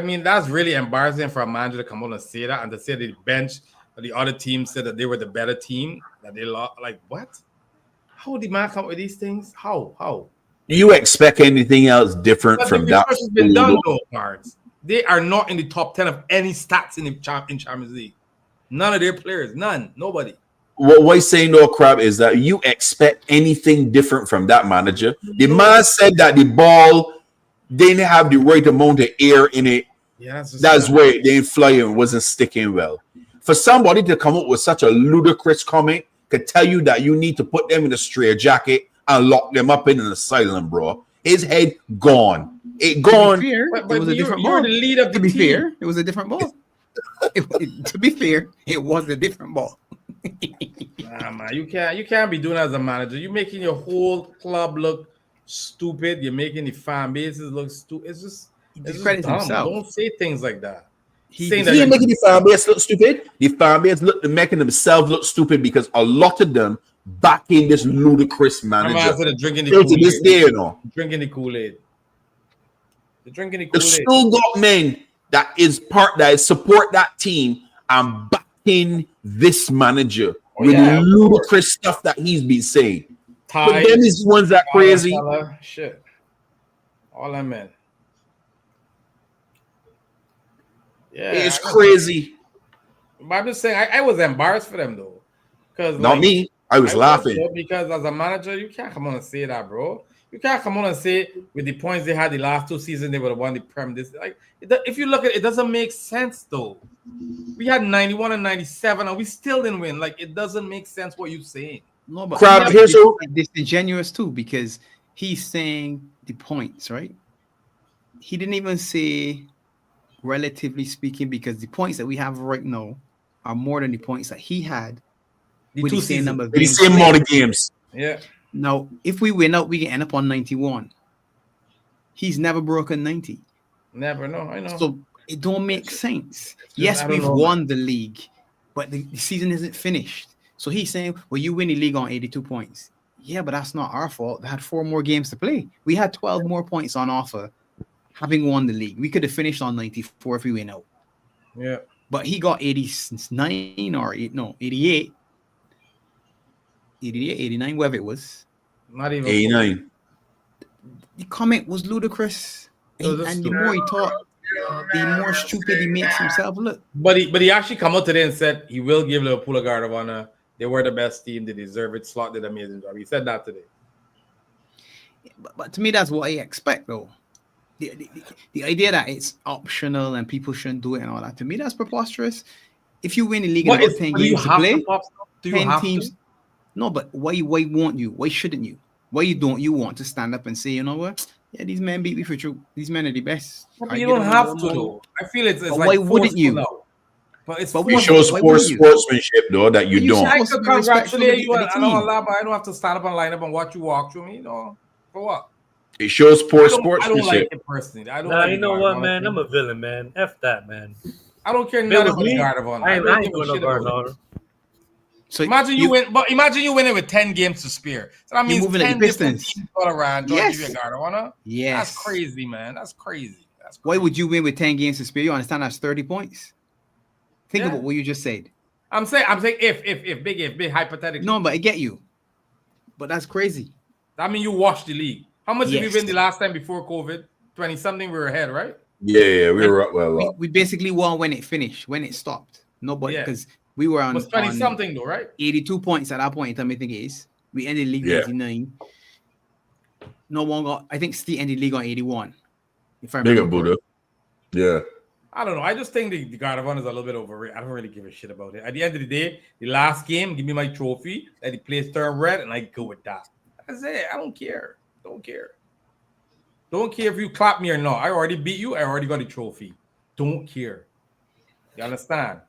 mean, that's really embarrassing for a manager to come on and say that, and to say the bench or the other team said that they were the better team, that they lost. Like, what? How would the man come up with these things? How? Do you expect anything else different from that? Has been done, though, cards. They are not in the top 10 of any stats in Champions League. None of their players, none, nobody. What we're saying, though, Crab, is that you expect anything different from that manager. The man said that the ball didn't have the right amount of air in it. Yeah, that's where it didn't fly and wasn't sticking well. For somebody to come up with such a ludicrous comment could tell you that you need to put them in a straitjacket and lock them up in an asylum, bro. His head gone. It gone. It was a different ball. The lead of the to be team. fair, it was a different ball. To be fair, it was a different ball. Nah, man, you can't be doing that as a manager. You're making your whole club look stupid. You're making the fan bases look stupid. It's just dumb. Himself. Don't say things like that. He ain't making the fan base look stupid. The fan base making themselves look stupid because a lot of them backing this ludicrous manager. Drinking the Kool-Aid. To this day, drinking the Kool-Aid. They're drinking the Kool-Aid. Still got men that support that team and backing this manager with ludicrous stuff that he's been saying. But then these ones that crazy. Shit. All I meant. Yeah, it's crazy. But I'm just saying, I was embarrassed for them though, because not me. I was laughing because as a manager, you can't come on and say that, bro. You can't come on and say with the points they had the last 2 seasons they would have won the Prem. If you look at it, it doesn't make sense though. We had 91 and 97, and we still didn't win. Like, it doesn't make sense what you're saying. No, but Crab, here's disingenuous too, because he's saying the points, right? He didn't even say relatively speaking, because the points that we have right now are more than the points that he had with the same number of games. The same amount of games. Yeah. Now, if we win out, we can end up on 91. He's never broken 90. Never, no, I know. So it don't make sense. Yes, we've won the league, but the season isn't finished. So he's saying, well, you win the league on 82 points. Yeah, but that's not our fault. They had 4 more games to play. We had 12 more points on offer having won the league. We could have finished on 94 if we went out. Yeah. But he got 89 or 88. 88, 89, whatever it was. Not even 89. The comment was ludicrous. And the more he talked, the more stupid he makes himself look. But he actually come out today and said he will give Liverpool a guard of honor. They were the best team. They deserve it. Slot did an amazing job. He said that today. But to me, that's what I expect, though. The idea that it's optional and people shouldn't do it and all that, to me, that's preposterous. If you win the league and about 10 games to play, 10 teams. No, but why won't you? Why shouldn't you? Why don't you want to stand up and say, you know what? Yeah, these men beat me for true. These men are the best. But you don't have to, though. I feel it's like, why wouldn't you? Now. But it's we show sportsmanship, though, that you don't. I could congratulate you and all that, but I don't have to stand up and line up and watch you walk through me, for what? It shows sportsmanship. I don't like it personally. I don't. Nah, you know what, man? I'm a villain, man. F that, man. I don't care nothing about the guard of honor. I ain't doing no guard of honor. So imagine you win, but imagine you win it with 10 games to spare. So that means 10 different teams all around trying to give you a guard of honor. Yes, that's crazy, man. That's crazy. Why would you win with 10 games to spare? You understand that's 30 points. Think about what you just said. I'm saying if big hypothetically. No, but I get you. But that's crazy. I mean, you watched the league. How much did we win the last time before COVID? 20-something. We were ahead, right? Yeah, we were up well. We basically won when it finished, when it stopped. Nobody, because we were on. Was 20-something though, right? 82 points at that point in time, I think it is. We ended the league 89. No one got. I think Steve ended the league on 81. If I remember. Big up, Buddha. Yeah. I don't know. I just think the God of Honor is a little bit overrated. I don't really give a shit about it. At the end of the day, the last game, give me my trophy, let the place turn red, and I go with that. That's it. I don't care. Don't care. Don't care if you clap me or not. I already beat you. I already got the trophy. Don't care. You understand?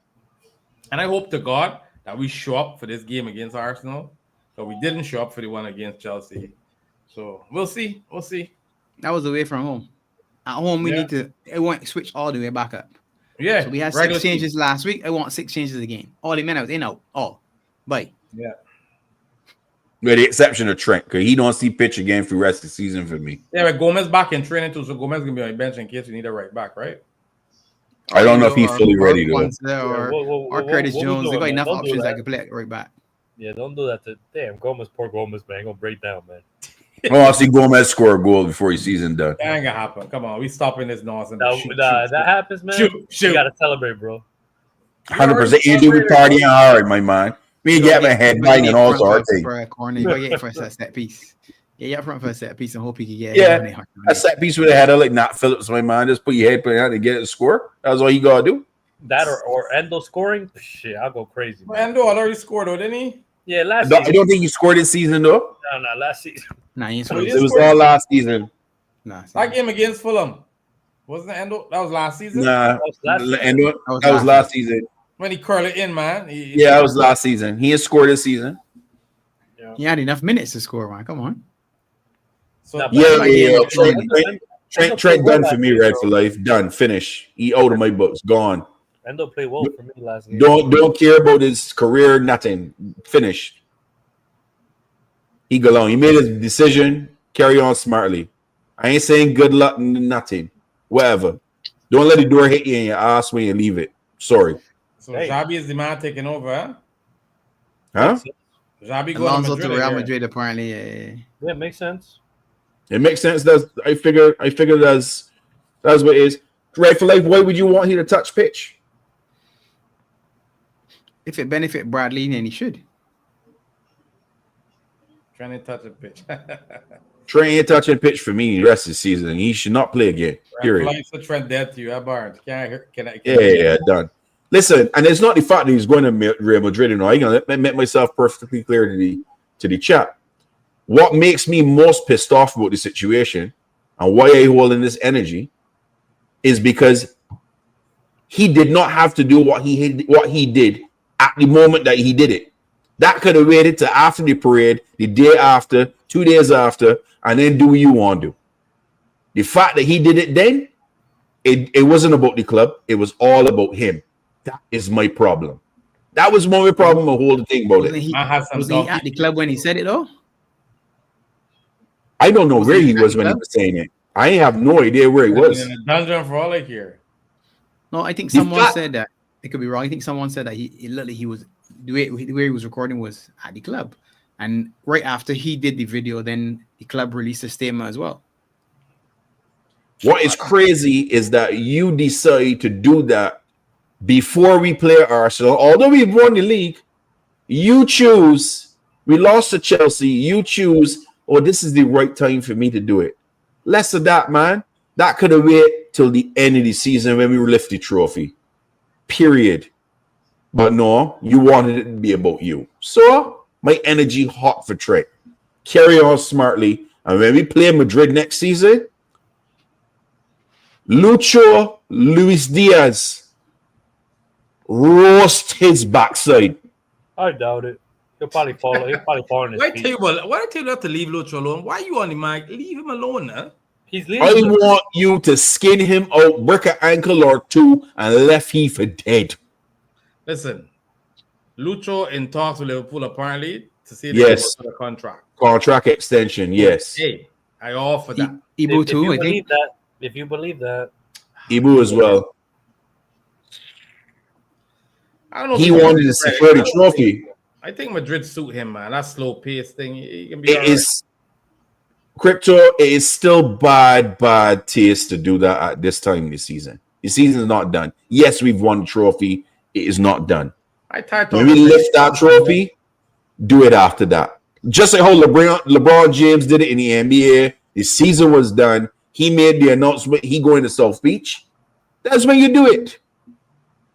And I hope to God that we show up for this game against Arsenal. But we didn't show up for the one against Chelsea. So we'll see. We'll see. That was away from home. At home, we need to. It won't switch all the way back up. Yeah. So we had 6 changes last week. I want 6 changes again. All the men out, in out, all. Bye. Yeah. With the exception of Trent, because he don't see pitch again for the rest of the season for me. Yeah, but Gomez back in training too, so Gomez gonna be on the bench in case we need a right back, right? I don't know if he's fully ready though. Or Curtis Jones. They got enough options that can play at right back. Yeah, don't do that to damn Gomez. Poor Gomez, man. Gonna break down, man. Oh, I'll see Gomez score a goal before his season done. That ain't gonna happen. Come on, we stopping this nonsense. That happens, man. Shoot. You gotta celebrate, bro. 100%. You do be partying hard, my man. Me get my head biting and all sorts of things. For a corner, you gotta get it for a set piece. Yeah, up front for a set piece and hope he can get it. Yeah, a set piece with a header like Nat Phillips, my man. Just put your head out and get it to score. That's all you gotta do. That or Endo scoring? Shit, I'll go crazy. Endo already scored, though, didn't he? Yeah, last season. I don't think he scored this season, though. No, last season. Nah, he it was all last season. Nah, that game against Fulham. Wasn't it Endo? That was last season? Nah, that was last season. When he curled it in, man. Yeah, that was last season. He has scored this season. Yeah. He had enough minutes to score, man. Come on. So, Trent done for me, Red for life. Done. Finish. He out of my books. Gone. Endo played well for me last game. Don't care about his career. Nothing. Finished. He go on. He made his decision. Carry on smartly. I ain't saying good luck. Nothing. Whatever. Don't let the door hit you in your ass when you leave it. Sorry. So Xabi is the man taking over, huh? Xabi going Alonso to Real Madrid apparently. Yeah, it makes sense. It makes sense. I figure that's what it is. Right for life. Why would you want him to touch pitch? If it benefit Bradley, then he should. Trying to touch a pitch. Trent ain't touching pitch for me the rest of the season. He should not play again. Period. Like Trent dead to you, Barnes. Yeah, done. Listen, and it's not the fact that he's going to Real Madrid. I'm gonna make myself perfectly clear to the chat. What makes me most pissed off about the situation and why I hold in this energy is because he did not have to do what he did at the moment that he did it. That could have waited till after the parade, the day after, 2 days after, and then do what you want to do. The fact that he did it then, it wasn't about the club. It was all about him. That is my problem. That was my problem. The whole thing about it. Was he at the club when he said it though? I don't know where he was when he was saying it. I have no idea where he was. In a dungeon for all I hear. No, I think someone said that. It could be wrong. I think someone said that he was the way he was recording was at the club, and right after he did the video, then the club released a statement as well. What is crazy is that you decide to do that before we play Arsenal. Although we've won the league, you choose. We lost to Chelsea. You choose. Oh, this is the right time for me to do it. Less of that, man. That could have waited till the end of the season when we lift the trophy. Period. But no, you wanted it to be about you. So, my energy hot for Trent. Carry on smartly. And when we play Madrid next season, Luis Diaz roast his backside. I doubt it. He'll probably fall on his feet. Why tell you not to leave Lucho alone? Why are you on the mic? Leave him alone, huh? He's leaving. I want you to skin him out, break an ankle or two, and left he for dead. Listen, Lucho in talks with Liverpool apparently to see the contract extension. Yes. Hey, I offer that. Ibu too. If you believe that, Ibu as well. I don't know. He wanted to secure the trophy. I think Madrid suit him, man. That slow pace thing. He can be Crypto. It is still bad taste to do that at this time of the season. The season is not done. Yes, we've won the trophy. It is not done. When we lift that trophy, do it after that. Just like how LeBron James did it in the NBA. The season was done. He made the announcement. He going to South Beach. That's when you do it.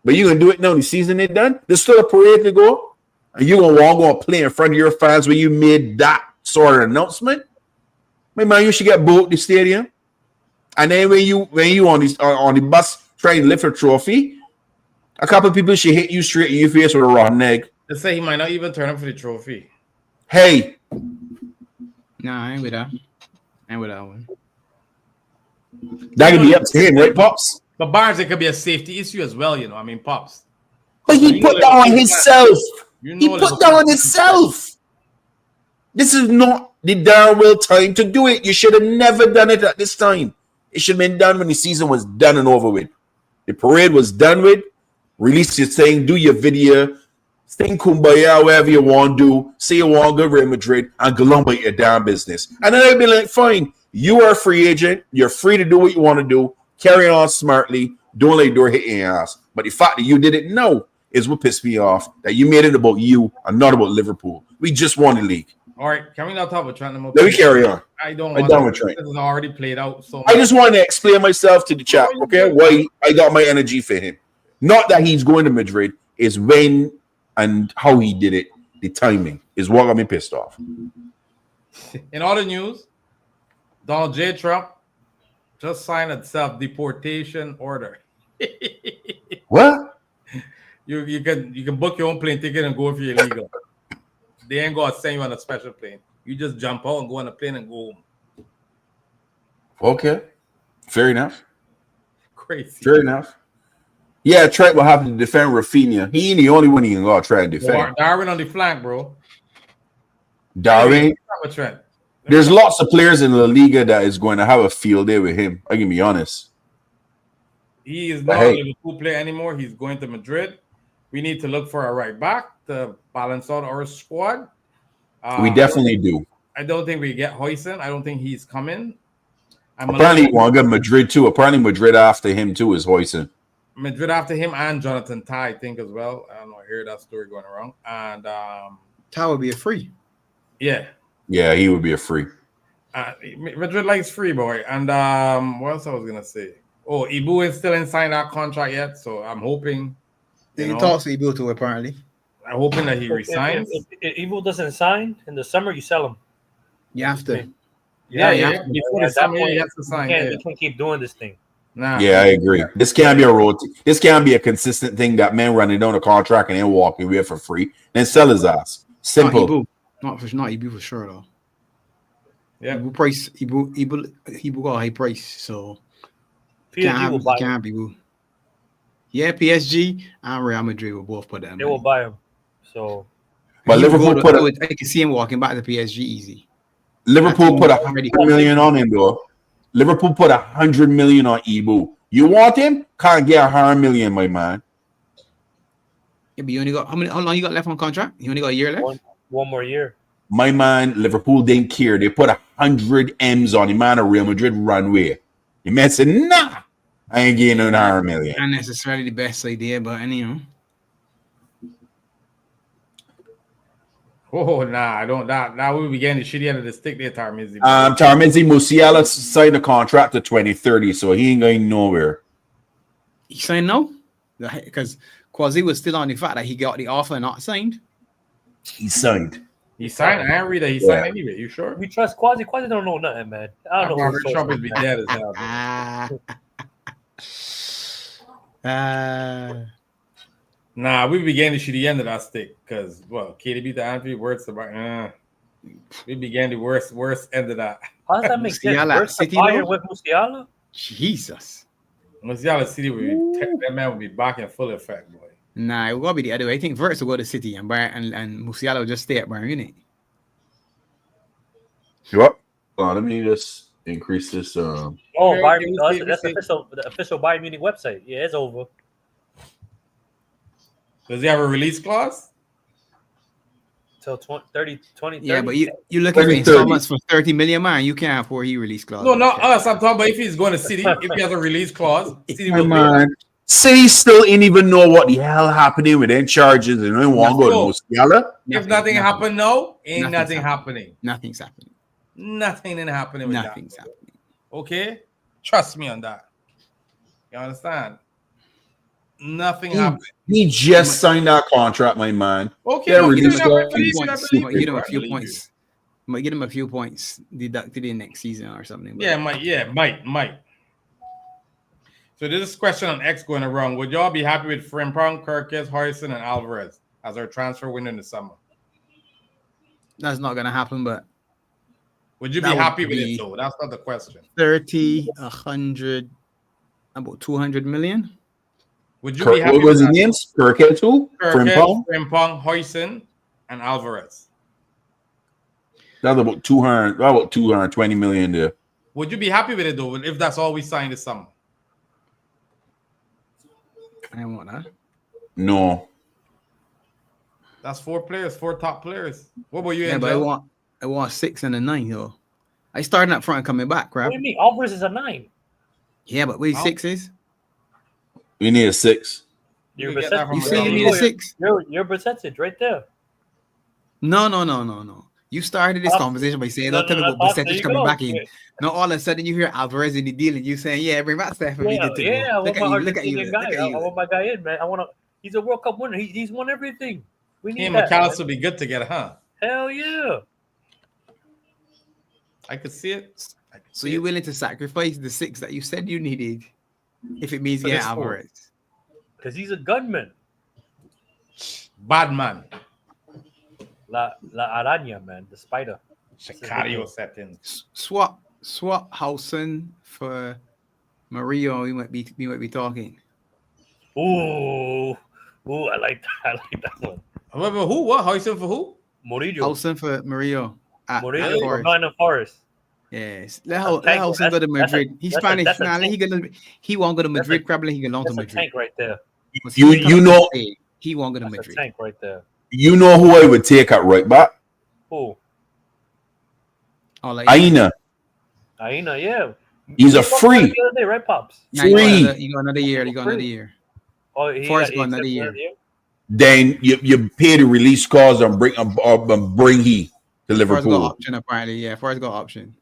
But you're gonna do it now. The season is done. There's still a parade to go, and you're gonna walk on play in front of your fans when you made that sort of announcement. My man, you should get booed the stadium. And then when you on the bus trying to lift a trophy, a couple of people should hit you straight in your face with a rotten egg. They say he might not even turn up for the trophy. Hey, Nah, I ain't with that. I ain't with that one. that can be up to him, right, Pops? But Barnes, it could be a safety issue as well, you know. I mean, Pops. But he put that on himself. You He know put that on himself. This is not the darn well time to do it. You should have never done it at this time. It should have been done when the season was done and over with. The parade was done with. Release your thing, do your video, sing kumbaya, whatever you want to do. Say you want to go Real Madrid and go on about your damn business. And then I'd be like, fine, you are a free agent. You're free to do what you want to do. Carry on smartly. Don't let the door hit your ass. But the fact that you didn't know is what pissed me off. That you made it about you and not about Liverpool. We just won the league. All right, can we not talk about Trent? Let me carry on. I don't I'm want done with Trent. This is already played out. So I just wanted to explain myself to the chat, okay? Why I got my energy for him. Not that he's going to Madrid, is when and how he did it. The timing is what got me pissed off. in other news, Donald J. Trump just signed a self-deportation order. What? You can book your own plane ticket and go if you're illegal. They ain't gonna send you on a special plane. You just jump out and go on a plane and go home. Okay. Fair enough. Crazy. Fair enough. Yeah, Trent will have to defend Rafinha. He ain't the only one he can go try and defend. Darwin on the flank, bro. Darwin. Trent. There's lots of players in La Liga that is going to have a field day with him. I can be honest. He is not a Liverpool player anymore. He's going to Madrid. We need to look for a right back to balance out our squad. We definitely do. I don't think we get Hoyson. I don't think he's coming. Apparently, want to go Madrid too. Apparently, Madrid after him too is Hoyson. Madrid after him and Jonathan Tah, I think, as well. I don't know. I hear that story going around. And Tah would be a free. Yeah. Yeah, he would be a free. Madrid likes free, boy. And what else I was gonna say? Oh, Ibu is still in sign that contract yet, so I'm hoping. He talks to Ibu too, apparently. I'm hoping that he resigns. If Ibu doesn't sign in the summer, you sell him. You have to. Yeah. Before the summer, he has to sign. You can't keep doing this thing. Nah. Yeah, I agree. This can't be a road. This can't be a consistent thing that man running down a contract and then walking away for free and sell his ass. Simple. Not Ibu for sure though. Yeah. Ibu got a high price, so PSG will buy him. can't Ibu. Yeah, PSG and Real Madrid will both put that. They will buy him. So, but Liverpool put I can see him walking back to PSG easy. Liverpool put $100 million on him though. Liverpool put $100 million on Ibu. You want him? Can't get $100 million, my man. Yeah, but you only got how long you got left on contract? You only got a year left. One more year. My man, Liverpool didn't care. They put 100 M's on him, man. A Real Madrid runway. The man said, "Nah, I ain't getting no $100 million." Not necessarily the best idea, but anyhow. Oh, nah, I don't. That will be getting the shitty end of the stick there, Tarmizi. Tarmizi Musiala signed a contract to 2030, so he ain't going nowhere. He signed no? Because Quasi was still on the fact that he got the offer and not signed. He signed. He signed. I didn't read that he signed anyway. You sure? We trust Quasi. Quasi don't know nothing, man. I don't know. Trump would be dead as hell. Nah, we began to shoot the end of that stick because, well, KDB to Anfield, words about, we began the worst end of that. How does that make sense? City with Musiala? Jesus. Musiala City that man would be back in full effect, boy. Nah, it will go be the other way. I think Verts will go to City and Musiala will just stay at Bayern Munich. Yep. Let me just increase this. Bayern Munich. That's the official Bayern Munich website. Yeah, it's over. Does he have a release clause? Till 2030. Yeah, but you looking for installments for 30 million, man. You can't afford he release clause. No, not us. I'm talking about if he's going to City, if he has a release clause. City will man. City still ain't even know what the hell happening with them charges and they want to go to Musiala. If nothing happened now, ain't nothing happening. Nothing's happening. Nothing ain't happening with Nothing's happening. Okay? Trust me on that. You understand? Nothing happened. He just signed that contract, my man. Okay, They're no, Give him give releasing him a a few believe you, I points. believe Might you, get him I a few believe you. points. Might get him a few points deducted in next season or something. But Might. So this is question on X going around. Would y'all be happy with Frimpong, Kirkes, Hoyson, and Alvarez as our transfer window in the summer? that's not gonna happen. But Would you be that would happy with it be though? That's not the question. 30, 100, about 200 million. Would you be happy What with was his that? name? Kirkhead too? Kirkes, Frimpong? Frimpong, Hoyson, and Alvarez. That's about 220 million there. Would you be happy with it though if that's all we signed this summer? I want that. No. That's 4 players, 4 top players. What about you, Yeah, but Angel? I want 6 and a 9 though. I started up front and coming back, What crap. do you mean? Alvarez is a 9. Yeah, but wait, Oh. 6 is. We need a 6. Your You get that from You a say you double need a goal. 6? Your percentage right there. No. You started this conversation by saying, don't tell me about There percentage you coming go. back in. Now all of a sudden you hear Alvarez in the deal and you saying, yeah, bring back Steph and we good to Yeah, I go. want my Argentinian guy. Look at I you. want my guy in, man. He's a World Cup winner. He's won everything. We need He and that. McAllister Man. would be good together, huh? Hell yeah. I could see it. So you're willing to sacrifice the 6 that you said you needed if it means For getting this four. Alvarez? Because he's a gunman. Bad man. La Araña, man. The spider. Sicario settings. Swap Housen for Mario. We might be talking. Ooh, I like that one. However, who? What? Hoyson for who? Murillo. Housen for Mario. Murillo Forest. from Nottingham Forest. Yes. Let tank. Housen go to Madrid. He's that's a- Spanish. that's a Nah, tank. he won't go to That's a- Madrid. Probably he can long to That's a Madrid. tank right there. But You- he ain't you coming know- to stay. He won't go to That's a Madrid. tank right there. You know who I would take at right back? Who? Oh, like Aina. Aina, yeah. He's We a talked about free. it the other day, right, Pops? Nah, you free. got another year. Oh, Forrest he got another accepted year. Then you pay the release clause and bring he to Forrest got Liverpool. option apparently. Yeah, Forrest got option.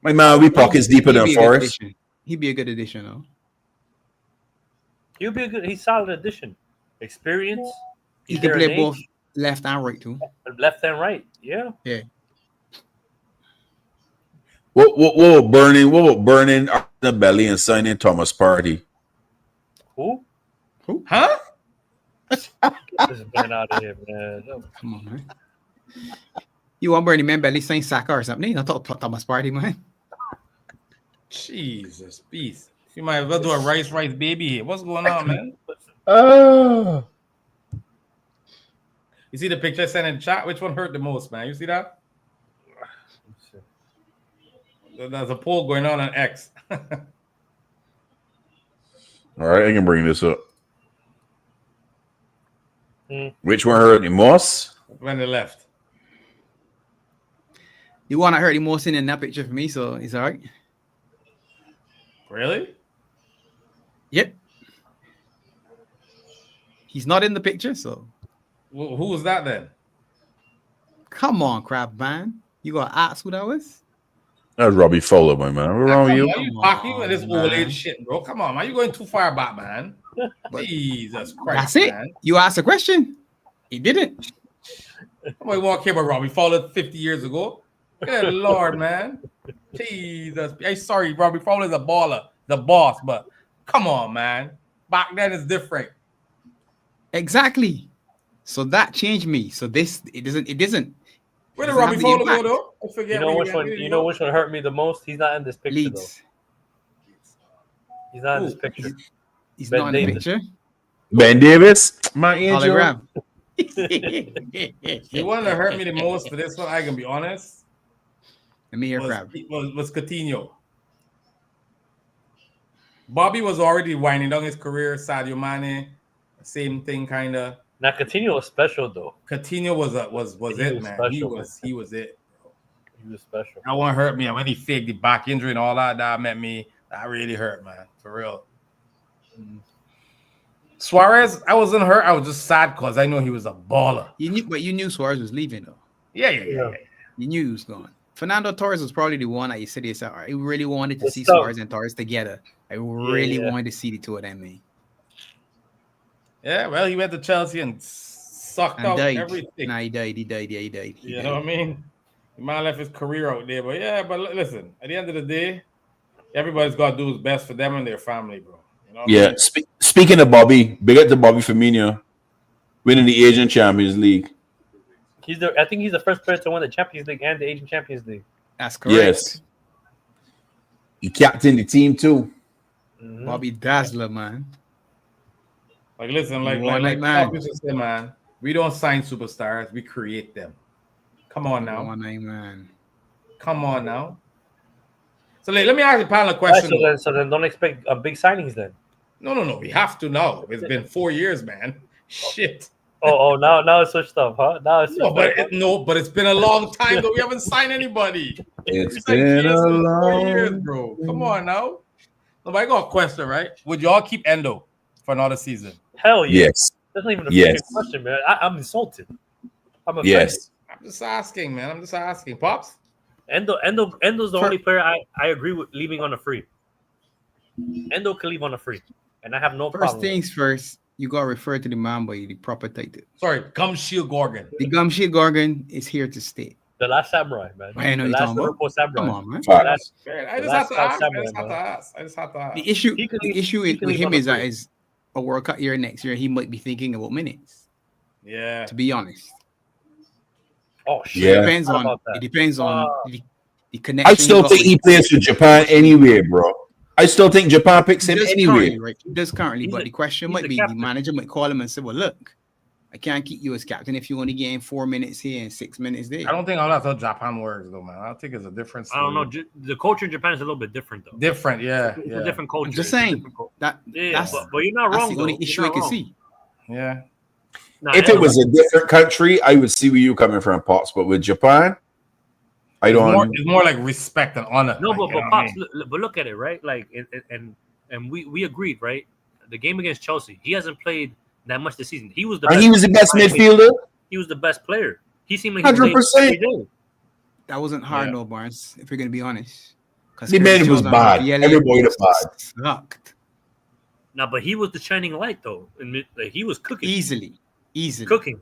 My man, we pockets deeper than He'd be a good Forest. addition. He'd be a good addition, though. He'll be a good. He's solid addition. Experience. He He's can there play in both age, left and right too. left and right. Yeah. What about burning the belly and signing Thomas Party? Who? Huh? Get this man out of here, man. Come on, man. You want Bernie Man belly saying Saka or something? I thought Thomas Party, man. Jesus, peace. You might as well do a rice baby here. What's going on, man? Oh. You see the picture I sent in the chat? Which one hurt the most, man? You see that? There's a poll going on X. All right, I can bring this up. Which one hurt the most? When they left. You want to hurt him more in that picture for me, so it's all right. Really? Yep. He's not in the picture, so Who was that then? come on, crap man. You gonna ask who that was? That's Robbie Fowler, my man. What's wrong with you? Are you talking with this old man. age shit, bro? Come on, man. You going too far back, man. Jesus Christ, That's it. man. You asked a question. He didn't. Somebody walk here about Robbie Fowler 50 years ago. Good Lord, man. Jesus. I'm sorry, Robbie Fowler's a baller, the boss, but come on, man. Back then it's different. Exactly. So that changed me. So it doesn't. Where did Doesn't Robbie have the Fowler go impact. though? I forget. You know which one? You know which one hurt me the most? He's not in this picture Leeds. though. He's not in this Who? picture. He's Ben not in the Davis. picture. Ben Davis, my angel. Hologram. The one that hurt me the most for this one, I can be honest, Let me hear was, crap. was Coutinho. Bobby was already winding down his career. Sadio Mane, same thing, kind of. Now Coutinho was special though. Coutinho was He it, was man. special, He was it. He was special. That one hurt me. And when he faked the back injury and all that, that meant me. That really hurt, man. For real. Suarez, I wasn't hurt. I was just sad because I know he was a baller. You knew Suarez was leaving though. Yeah. You knew he was going. Fernando Torres was probably the one that you said yourself. I really wanted to It's see tough. Suarez and Torres together. I really yeah. wanted to see the two of them, man. Yeah, well, he went to Chelsea and sucked And out died. everything. Nah, he died. He died. Yeah, he died. He You died. know what I mean? The man left his career out there. But yeah, but listen, at the end of the day, everybody's got to do what's best for them and their family, bro. You know what I Yeah. mean? Speaking of Bobby, big up to Bobby Firmino winning the Asian Champions League. I think he's the first player to win the Champions League and the Asian Champions League. That's correct. Yes. He captained the team too. Mhm. Bobby Dazzler, man. Like, listen, You like want it, Pop man. used to say, man, we don't sign superstars, we create them. Come on now. One eye, man. Come on now. So let me ask the panel a Right, question. so then don't expect big signings then. No. We have to now. It's been 4 years, man. Shit. Oh, now it's switched up, huh? Now it's No, switched up. but it's been a long time that we haven't signed anybody. It's We signed been Kies a in 4 long years, bro. Come on now. No, but I got a question, right? Would y'all keep Endo for another season? Hell yeah. Yes. That's not even a Yes. freaking question, man. I'm insulted. I'm offended. Yes. I'm just asking, man. I'm just asking. Pops? Endo's the only player I agree with leaving on a free. Endo can leave on a free, and I have no First problem. things first, you gotta refer to the man by the proper title. Sorry, Gum Shield Gorgon. The Gumshoe Gorgon is here to stay. The last samurai, man. I know The you're last talking about. Liverpool samurai. Come on, man. Facts. I just last have to ask. samurai, I just have to ask. The issue, He can the leave- issue he is, can with leave him on a is that free. is a World Cup year next year. He might be thinking about minutes. Yeah. To be honest, Oh shit! Yeah. depends How on about that? it depends on the I connection. still think he plays for Japan anyway, bro. I still think Japan picks him anyway. Currently, right? He does currently, He's but the- the question he's might the be captain. the manager might call him and say, "Well, look, I can't keep you as captain if you only gain 4 minutes here and 6 minutes there." I don't think all that's how Japan works, though, man. I think it's a difference. I don't know. The culture in Japan is a little bit different, though. Different, yeah. It's Yeah. a different culture. I'm just It's a saying different culture. that Yeah, that's, but you're not that's wrong. the only though. issue You're I not can wrong. see. Yeah. Nah, If it was a different country, I would see where you coming from, Pops. But with Japan, I don't. It's more like respect and honor. No, like, but you know what I Pops, mean? but look at it, right? Like, and we agreed, right? The game against Chelsea, he hasn't played that much this season. He was the And best. he was the best midfielder. He was the best player. He seemed like he 100%. played every day. That wasn't hard, Yeah. no, Barnes. If you're gonna be honest, because The man was bad. Everybody was bad. sucked No, but he was the shining light, though. And like, he was cooking, easily. cooking.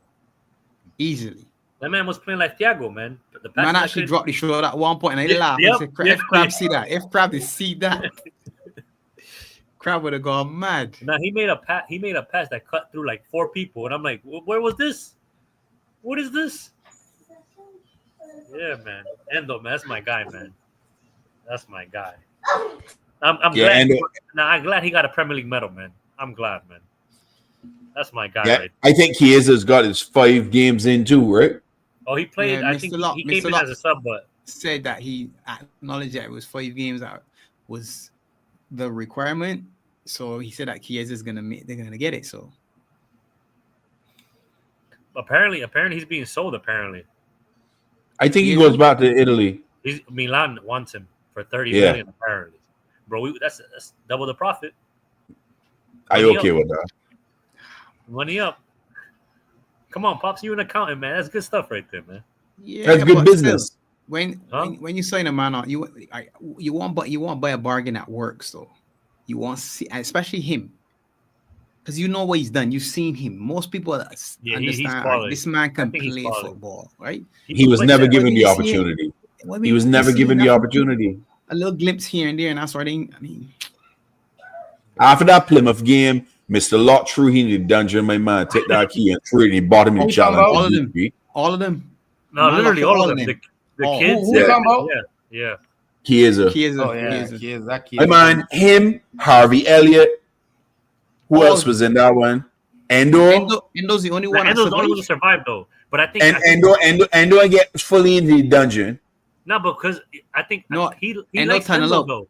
That That man was playing like Thiago, man. The man passing actually that dropped the shoulder at one point, and I Yeah, laughed. yep, I said, yep, if Crab yep. see that, if Crab see that, Crab would have gone mad. Now he made a pass that cut through like 4 people, and I'm like, where was this? What is this? Yeah, man. Endo, man, that's my guy, man. That's my guy. I'm Yeah, glad. Endo. I'm glad he got a Premier League medal, man. I'm glad, man. That's my guy, Yeah, right? I think Chiesa's got his 5 games in too, right? Oh, he played. Yeah, I Mr. think Locke- he Mr. came in Locke. as a sub, but Said that he acknowledged that it was 5 games that was the requirement. So he said that Chiesa is they're gonna get it. So apparently he's being sold. Apparently, I think he Chiesa? goes back to Italy. Milan wants him for 30 Yeah. million. Apparently, bro, that's double the profit. I Money okay up. with that. Money up. Come on, Pops, you an accountant, man. That's good stuff right there, man. yeah, That's good but business. still, when, Huh? when you sign a man on, you want to buy a bargain that works. So you want to see, especially him, because you know what he's done. You've seen him. Most people Yeah, he's understand. Right, quality. this man can I think he's play quality. football, right? He was played never there. given When the you see it- opportunity. When He was you never see given the that- opportunity. A little glimpse here and there, and that's why I mean, After that Plymouth game, Mr. Lott threw him in the dungeon. My man, take that key and threw it in the bottom of the Who talking challenge. about? All of them. all of them. No, Man, literally look at all of them. The Oh, kids. who you talking about? Yeah. Chiesa. Chiesa, Oh, yeah. Chiesa. Kies, that Kies. My man, him, Harvey Elliott. Who All else of was in that one? Endo. Endo's the only Nah, one that Endo's the only one to survived. survive though. But I think And Endo get fully into the dungeon. no, because I think No, he Endo likes tunnel Endo out. though.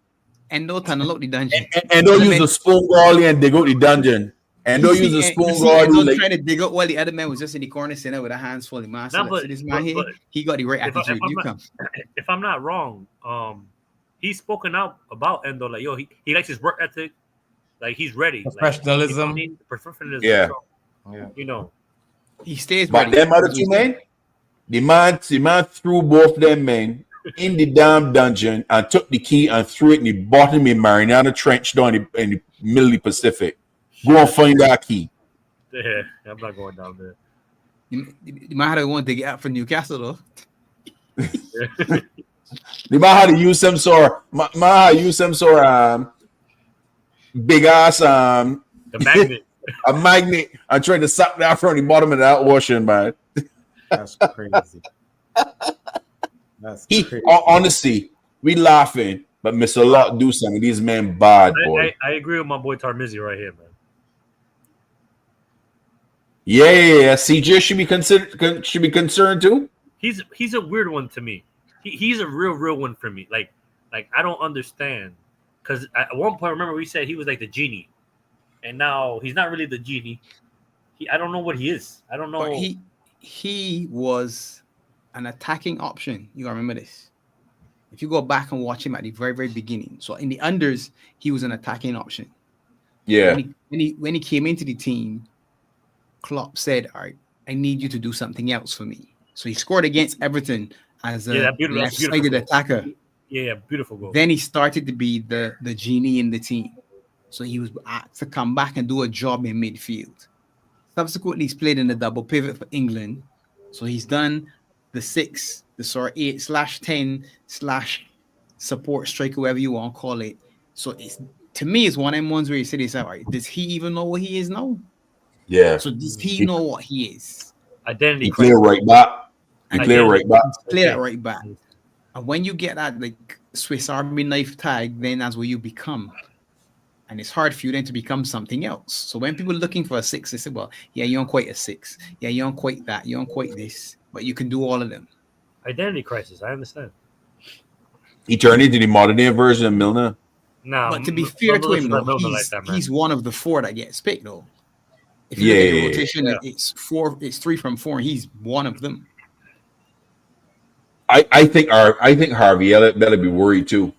Endo tunnel out the dungeon. Endo Other use men- the spoon goalie and they go to the dungeon. Endo You use the see, spoon you see Endo goalie. Like, trying to dig up while the other man was just in the corner sitting there with a hands full of man. So No, like, but- see this man but- here, but he got the right if I- if attitude. I'm You not- come. If I'm not wrong, he's spoken out about Endo like, yo, he likes his work ethic, like he's ready, like, Professionalism. you know what I mean? Professionalism. Yeah. So, Yeah. you know, He stays but ready. them other two men, the man threw both them men in the damn dungeon and took the key and threw it in the bottom of the Mariana Trench down in the middle of the Pacific. Go and find that key. Yeah, I'm not going down there. You might have to want to get out for Newcastle though. They might have to use some sort big ass The magnet. a magnet and try to suck that from the bottom of that ocean, man. That's crazy. That's crazy. Honestly, we laughing, but Mr. Lot do something. These men bad, boy. I agree with my boy Tarmizi right here, man. Yeah. CJ should be concerned too. He's a weird one to me. He's a real one for me. Like I don't understand, because at one point, remember we said he was like the genie, and now he's not really the genie. I don't know what he is. I don't know. But he was an attacking option. You gotta remember this. If you go back and watch him at the very, very beginning, so in the unders, he was an attacking option. Yeah. When he came into the team, Klopp said, "All right, I need you to do something else for me." So he scored against Everton as a left-sided attacker. Yeah, beautiful goal. Then he started to be the genie in the team. So he was asked to come back and do a job in midfield. Subsequently, he's played in the double pivot for England. So he's done the 6, the sort of 8/10/support striker, whatever you want to call it. So it's, to me, it's one of them ones where you say this, all right, does he even know what he is now? Yeah. So does he know what he is? Identity. He clear right back. Clear that right back. And when you get that like Swiss Army knife tag, then that's what you become. And it's hard for you then to become something else. So when people are looking for a 6, they say, well, yeah, you don't quite a 6. Yeah, you don't quite that. You don't quite this. But you can do all of them. Identity crisis. I understand. He turned into the modern day version of Milner. Nah, but to be fair to him, though, he's one of the 4 that gets picked, though. If you look at the rotation, it's 3 from 4, and he's one of them. I think Harvey Elliott better be worried too.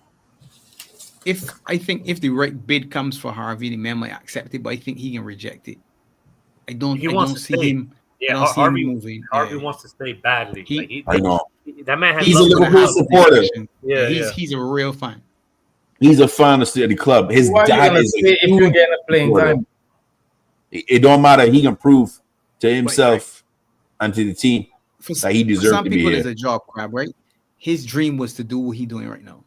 If the right bid comes for Harvey, the man might accept it, but I think he can reject it. I don't see him. Yeah, Harvey moving. Harvey wants to stay badly. I know. That man has. He's a Liverpool supporter. Yeah, he's a real fan. He's a fan of the club. His dad is. If you're getting a playing time, it don't matter. He can prove to himself and to the team that he deserves to be here. Some people, it's a job, Crab, right? His dream was to do what he's doing right now.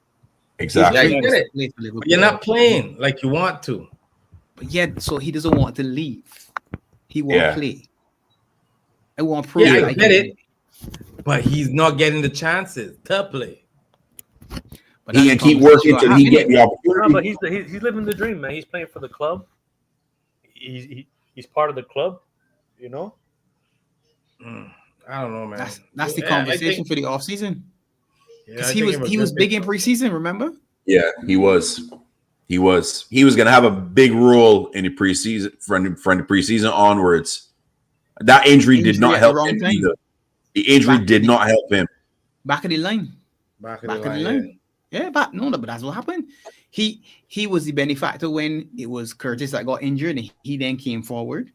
Exactly. Yeah, you get it. But you're not playing like you want to. But yet, so he doesn't want to leave. He won't play. I want prove. Yeah, I get it. But he's not getting the chances to play. But he can keep working until he get the opportunity. No, but he's living the dream, man. He's playing for the club. He's part of the club, you know. I don't know, man. That's the conversation for the offseason. Because he was big in preseason, remember? Yeah, he was. He was going to have a big role in the preseason, from the preseason onwards. That injury did not help him either. The injury did not help him. Back of the line. Back of the line. Yeah, but that's what happened. He was the benefactor when it was Curtis that got injured, and he then came forward.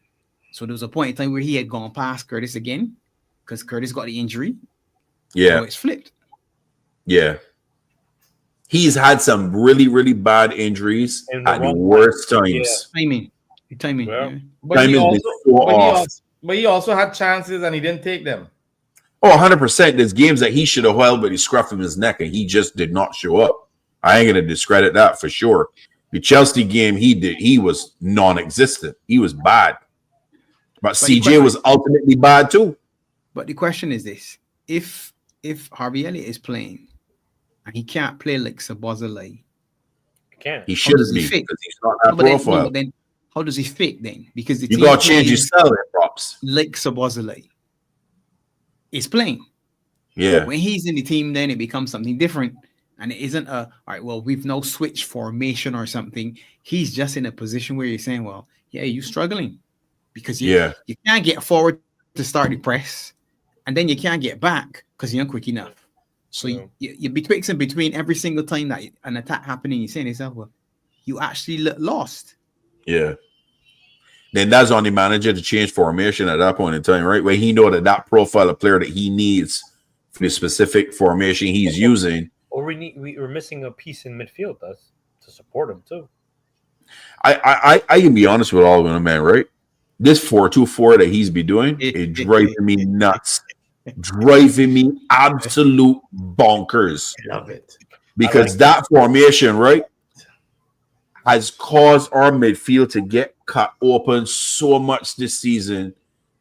So there was a point in time where he had gone past Curtis again because Curtis got the injury. Yeah. So it's flipped. Yeah. He's had some really, really bad injuries at the worst times. Yeah. Timing. Well, yeah. But he also had chances and he didn't take them. Oh, 100%. There's games that he should have held, but he scruffed him his neck and he just did not show up. I ain't going to discredit that for sure. The Chelsea game he was non-existent. He was bad. But CJ was ultimately bad too. But the question is this. If Harvey Elliott is playing and he can't play like Szoboszlai, he shouldn't be because he's not that profile. Then how does he fit then? Because you got to change your style, props. Like Szoboszlai is playing. Yeah. But when he's in the team, then it becomes something different. And it isn't all right, well, we've now switched formation or something. He's just in a position where you're saying, well, yeah, you're struggling because you can't get forward to start the press, and then you can't get back because you're not quick enough. So you're betwixt and between every single time that an attack happening, you're saying to yourself, well, you actually lost. Yeah. Then that's on the manager to change formation at that point in time, right? Where he know that profile of player that he needs for the specific formation he's using. Or we're missing a piece in midfield to support him too. I can be honest with all of them, man. Right, this 4-2-4 that he's be doing, it driving me nuts, driving me absolute bonkers. Love it. Because that formation, right, has caused our midfield to get cut open so much this season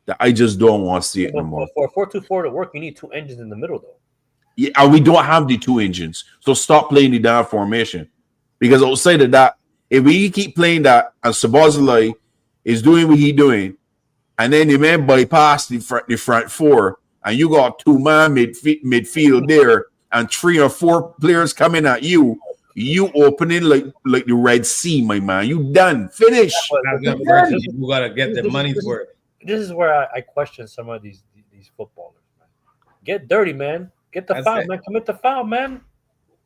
that I just don't want to see it no more. For a 4-2-4 to work, you need two engines in the middle, though. Yeah, and we don't have the two engines, so stop playing the down formation. Because I'll say that if we keep playing that, and Sabazalai is doing what he's doing, and then the man bypass the front four, and you got two-man midfield there, and 3 or 4 players coming at you, you opening like the Red Sea, my man. You done. Finish. You gotta get the money's worth. This is where I question some of these footballers, man. Get dirty, man. Get the foul, man. Commit the foul, man.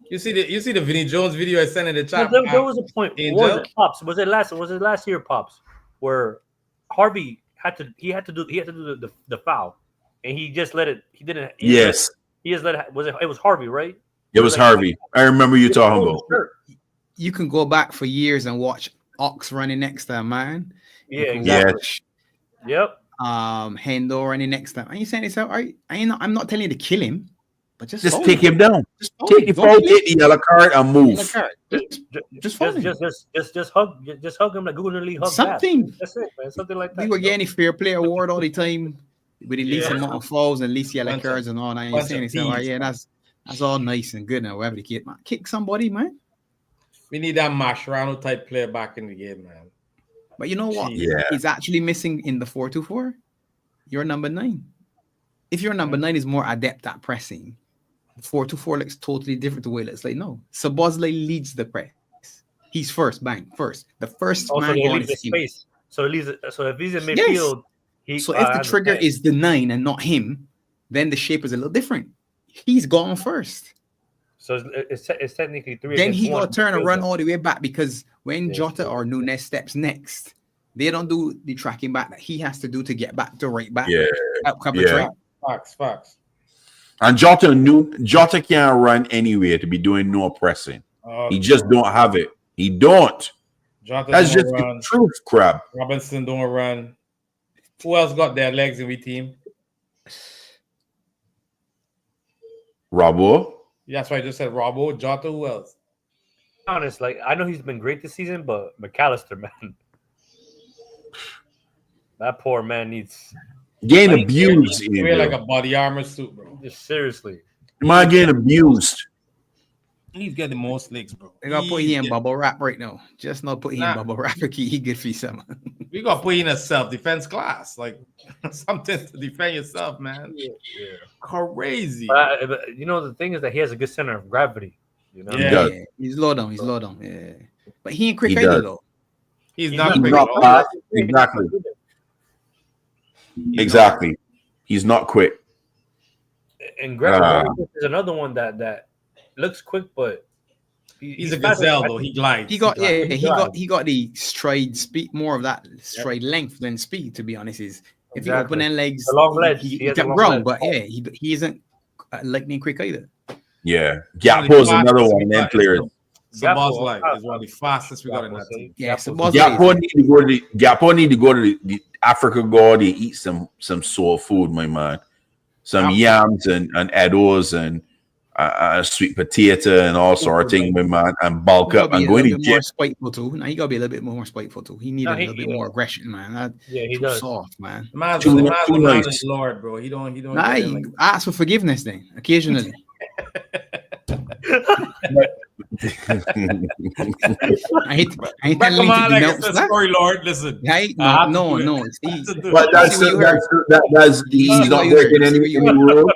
You see the Vinny Jones video I sent in the chat. There was a point. Was it Pops? Was it last year, Pops, where Harvey had to do the foul, and he just let it. He didn't. He just let it. It was Harvey, right? It was Harvey. I remember you talking about. You can go back for years and watch Ox running next time, man. Yeah, exactly. Yep. Hendo running next time. Are you saying it's all right? I'm not telling you to kill him, but just take him down. Take the foul, take the yellow card, and move. Just hug him like Google Lee hug something. That. That's it, man. Something like that. We were getting fair play award all the time with the least amount of fouls and least yellow cards and all. And you're saying it's all right? Yeah, that's all nice and good. Now whatever the kid, man, kick somebody, man. We need that Mascherano type player back in the game, man. But you know what? Yeah. He's actually missing in the 4-2-4. You're number 9. If your number 9 is more adept at pressing, 4-2-4 looks totally different the way it looks like. No, Sabozlai leads the press. He's first, bang, first. The first man going is space. So it leaves. So if he's in midfield, if the trigger is the 9 and not him, then the shape is a little different. He's gone first. So it's technically 3. Then he got to turn and run all the way back because when Jota or Nunes steps next, they don't do the tracking back that he has to do to get back to right back. Facts. And Jota can't run anywhere to be doing no pressing. He just don't have it. He don't. Jota That's just run. the truth, Crab. Robinson don't run. Who else got their legs in the team? Robbo. That's why I just said Robbo. Jota, who else? Honest, like I know he's been great this season, but McAllister, man, that poor man needs getting abused. He wear like a body armor suit, bro. Just seriously, man, getting abused. He's getting the most legs, bro. They gotta put him in bubble wrap right now. Just not put him in bubble wrap. He good for some. We gotta put in a self-defense class, like something to defend yourself, man. Yeah. Crazy. But you know the thing is that he has a good center of gravity. You know, he's low down. Yeah, but he ain't quick either though. He's not quick. Exactly. He's not quick. And gravity is another one that looks quick, but he's a gazelle though. He glides. He got the stride speed, more of that stride length than speed. To be honest, if you open their legs, the long legs, he can run. But he isn't lightning quick either. Yeah, Gakpo is another one. Then players. Sabozlai is one of the fastest we got in that team. Yeah, Gakpo need to go to the Africa God. They eat some soul food, my man. Some yams and eddos and sweet potato and all sort of things, my man, and bulk up and go in the gym. More spiteful too. Now he gotta be a little bit more spiteful too. He needs a little bit more aggression, man. He does. Soft, man. Too nice. Lord, bro. He don't. Nah, he ask for forgiveness then occasionally. I hate telling you to be story, Lord. Listen, no. But that's he's not breaking any rules.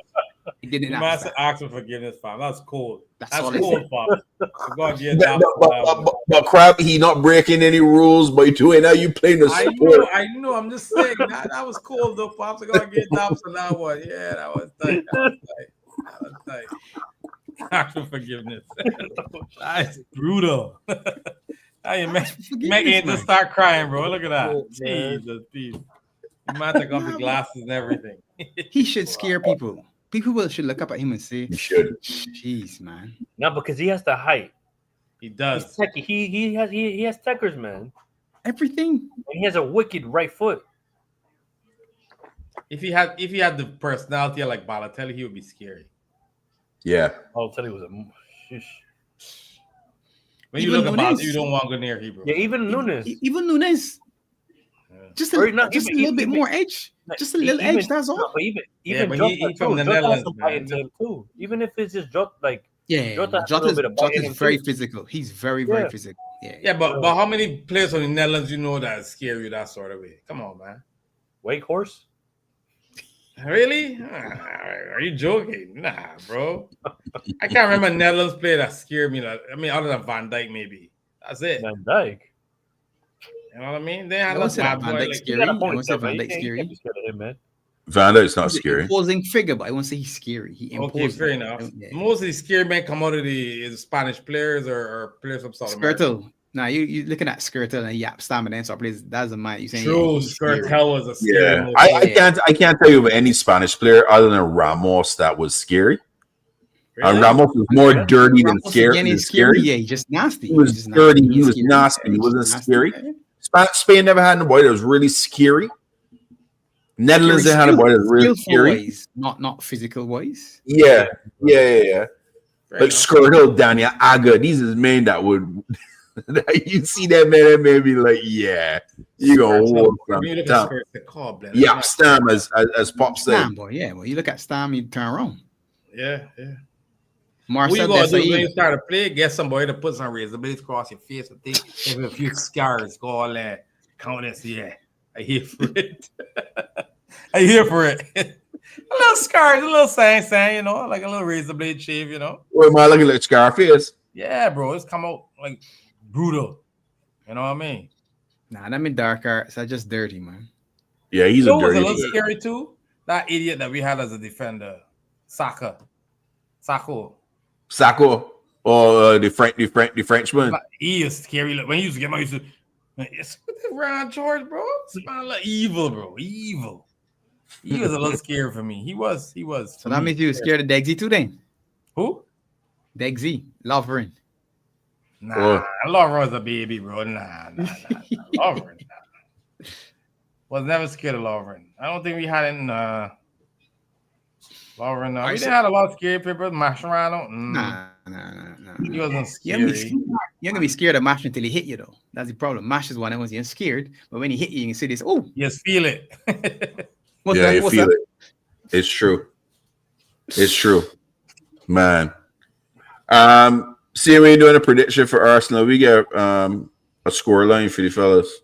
He didn't ask for forgiveness, fam. That's cool. That's cool, fam. But Crab, he not breaking any rules, but doing now you playing the sport. I know. I'm just saying that was cool though, pops. I gotta get down for that one. Yeah, that was tight. Ask for forgiveness. That's brutal. Hey, make it just start crying, bro. Look at that. Jesus, please. You might take off the glasses and everything. He should scare people. People should look up at him and say, You should. "Jeez, man." No, because he has the height. He does. He's techy. He has techers, man. Everything. And he has a wicked right foot. If he had the personality like Balotelli, he would be scary. Yeah. I'll tell you, was a shush. When you Even look about, Nunes. you don't want to go near Hebrew. Yeah, even Nunes. Even Nunes. Just a, Or not just even- a little bit even- more edge. Just a little edge. That's all. No, but even Yeah, but Jota, he too. from the Jota has Netherlands, some bite man. to him too. Even if it's just Jota, like Yeah, Jota has a little bit of bite in him Jota's very too. physical. He's very Yeah. physical. Yeah. Yeah, but how many players from the Netherlands you know that scare you that sort of way? Come on, man. Wake horse. Really? Are you joking? Nah, bro. I can't remember a Netherlands player that scared me. Like, I mean, other than Van Dijk, maybe. That's it. Van Dijk. You know what I mean? They had I won't a say bad that Van boy. Dijk's Like, scary. He got a I won't say ponytail, Van man. Dijk's You scary. can't be scared of him, man. Van Dijk's not He's an scary. imposing figure, but I won't say he's scary. He okay, imposes. fair enough. Yeah. Most of these scary men come out of the Spanish players or players from South America. Skirtle. Now you looking at Skirtle and Yap Stam and then so please that's a man. You saying True, he's scary. Skirtel was a scary Yeah. move. I can't tell you of any Spanish player other than Ramos that was scary. Really? Ramos was more dirty than Ramos scary. again than is scary. scary. Yeah, he's just nasty. He was He's just dirty. nasty. He was Scary. nasty. He He's wasn't nasty. scary. Spain never had a boy that was really scary. Netherlands Scary didn't have a boy that was really skillful scary. ways, not physical ways. Yeah. Fair Like enough. Skirtle, Daniel Aga. These is men that would. You see that man, that man be like, yeah, you gonna walk from When you look at town. Skirtel, call, blend. Yeah, Stam as Pop said. Stam, boy. Yeah, well, you look at Stam, you turn around. Yeah. What you Marcel gonna do when you Desailly. start to play? Get somebody to put some razor blades across your face and think maybe a few scars, go all that. Count this, yeah. I here for it. I here for it. A little scars, a little sang, you know, like a little razor blade shave, you know. Well, am I looking like Scarface? Yeah, bro, it's come out like brutal. You know what I mean? Nah, them in dark arts are just dirty, man. Yeah, he's So a was a dirty. little scary too. That idiot that we had as a defender, Saka. Sacco or the Frenchman. Like, he is scary. Like, when he used to get my, it's Ron George, bro. Smell like evil, bro. Evil. He was a little scary for me. He was. So that means you scared of Degsy too, then? Who? Degsy, Lovren. Nah, Lauren's a baby, bro. Nah. Lauren, nah. Was never scared of Lauren. I don't think we had in Lauren. We didn't have a lot of scary people. Mascherano. Nah. He wasn't You're scary. gonna be scared of Mash until he hit you, though. That's the problem. Mash is one that was you're scared, but when he hit you, you can see this. Oh, Just feel it. what's Yeah, that? you What's feel that? it. It's true. It's true, man. See, we doing a prediction for Arsenal. We get a score line for the fellas.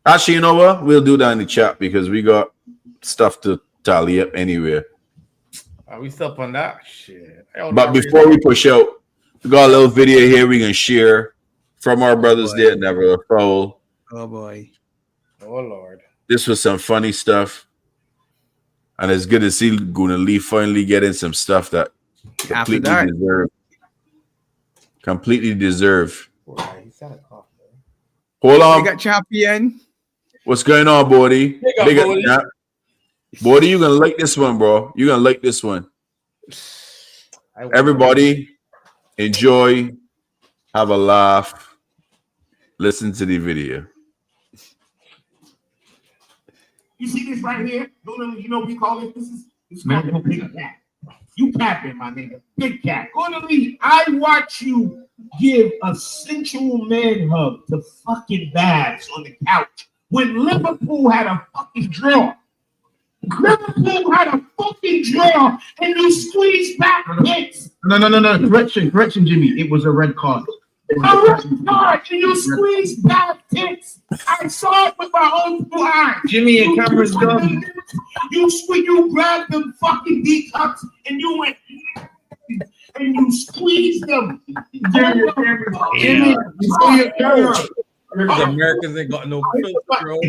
Actually, you know what? We'll do that in the chat because we got stuff to tally up anyway. Are we still up on that? Shit. But before we push out, we got a little video here we can share from our brothers there. Never a foul. Oh boy. Oh Lord. This was some funny stuff, and it's good to see Guna Lee finally getting some stuff that After completely dark. deserve. Completely deserve. Boy, he's had a cough, man. Hold We on. got champion. What's going on, Bodie? Big up, Big up, Bodie. yeah. Bodie, you gonna like this one, bro. You gonna like this one. Everybody, enjoy, have a laugh, listen to the video. You see this right here? You know what we call it? This is called a big cat. You capping, my nigga. Big cat. Go to me. I watch you give a sensual man hug to fucking Babs on the couch when Liverpool had a fucking draw. Liverpool had a fucking draw and you squeezed back hits. No. Correction, Jimmy. It was a red card. A red card and you squeezed back hits. I saw it with my own two eyes. Jimmy and Cameron's done. You grabbed them fucking D cups and you went and you squeezed them. Jimmy, you saw your camera. The Americans ain't got no filter, bro.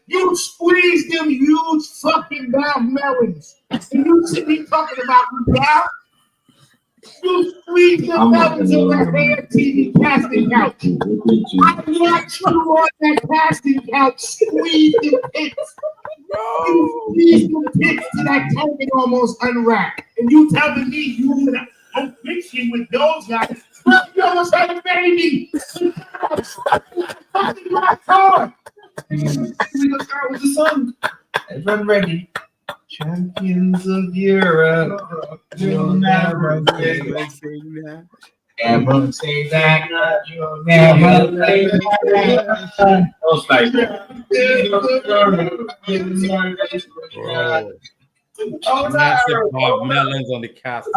You squeezed them huge fucking damn melons. And you sit me talking about me now. You squeezed them melons on that damn TV casting couch. I watched you on that casting couch squeeze them hits. You squeeze the pics to that token almost unwrapped. And you telling me you would have mixing with those guys. Look, you almost had a baby. My God. We gonna start with the song. Everyone ready? Champions of Europe. You'll never say that. Never say that. You'll never say that. Massive Bob Melons on the casting.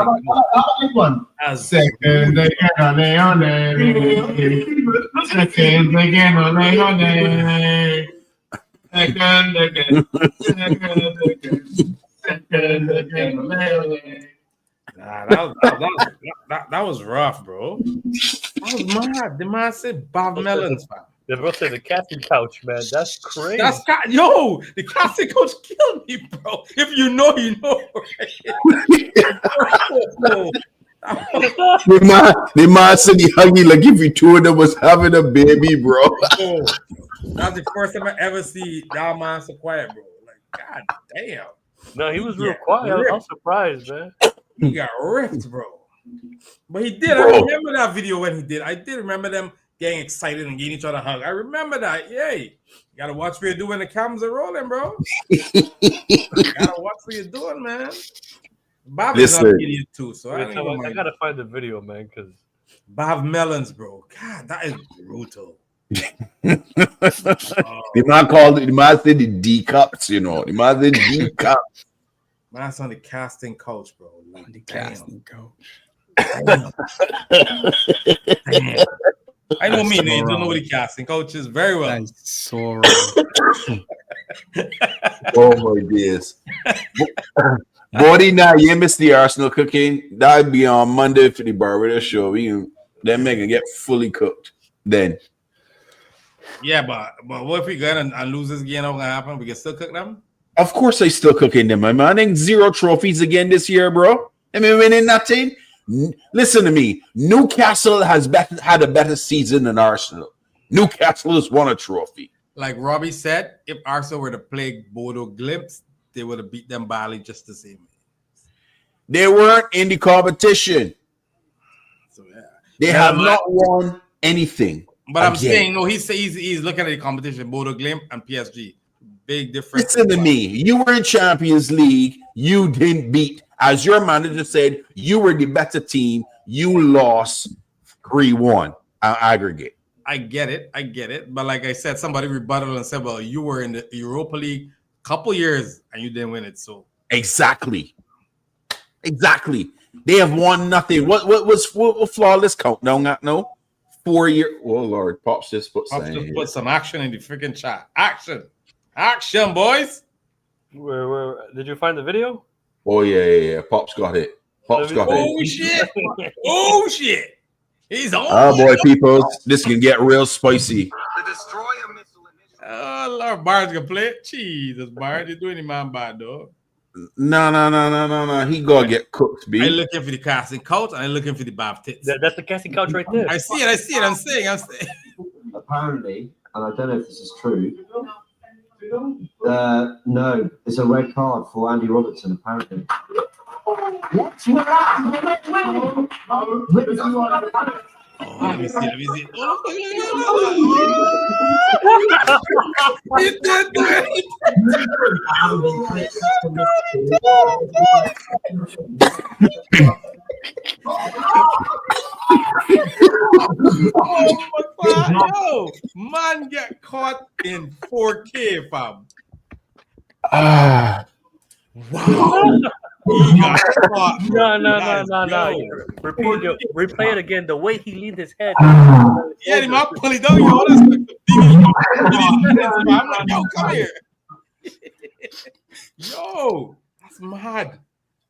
One. As Second again, ole, ole. Second again, ole, ole. Second again. Second again, ole, ole. Nah, that was rough, bro. That was mad. The man said Bob Melons, fam. The bro said the casting couch, man. That's crazy. The casting coach killed me, bro. If you know, you know. Right? The man said he huggy like if you two of them was having a baby, bro. That's the first time I ever see that man so quiet, bro. Like, god damn. No, he was real quiet. I was surprised, man. He got ripped, bro. But he did. Bro. I remember that video when he did. I did remember them getting excited and getting each other a hug. I remember that. Yay. You gotta watch what you're doing when the cameras are rolling, bro. You gotta watch what you're doing, man. Bob is not an idiot too, so I gotta find the video, man, because Bob Melons, bro. God, that is brutal. The man called it, the man said the D cups, you know. The man said D cups. Man's on the casting couch, bro. Like, On the casting couch. Damn. I know me, you don't know the casting couch is very well. That is so wrong. Oh my days. Body now, you missed the Arsenal cooking. That'd be on Monday for the Barbados show. That man can get fully cooked then. Yeah, but what if we go and lose this game? What's gonna happen? We can still cook them. Of course, I still cooking them, my man. I think 0 trophies again this year, bro. I mean, winning nothing. Listen to me. Newcastle has had a better season than Arsenal. Newcastle has won a trophy. Like Robbie said, if Arsenal were to play Bodo Glimpse, they would have beat them badly just the same. They weren't in the competition. So yeah, They have not won anything. But I'm saying, no, he's looking at the competition, Bodo Glimt and PSG. Big difference. Listen to me. You were in Champions League. You didn't beat. As your manager said, you were the better team. You lost 3-1 aggregate. I get it. But like I said, somebody rebutted and said, well, you were in the Europa League a couple years and you didn't win it. So Exactly. They have won nothing. What flawless countdown at no? 4 year. Oh Lord, Pops just put some action in the freaking chat. Action, boys. Where did you find the video? Oh yeah. Pops got it. Oh shit. He's on. Oh boy, people, this can get real spicy. The destroyer missile initiative. Oh Lord, Barnes can play it. Jesus, Barnes, you're doing the man bad, dog. No. He gonna get cooked, B. I'm looking for the casting couch and I'm looking for the Bob tits. That's the casting couch right there. I see it. I'm saying. Apparently, and I don't know if this is true. No, it's a red card for Andy Robertson. Apparently. Let me see. Yo, man get caught in 4K, fam. Wow. He got caught. No. Replay it again. The way he leaned his head. Yeah, the man pull it down. I'm like, yo, come here. Yo, that's mad.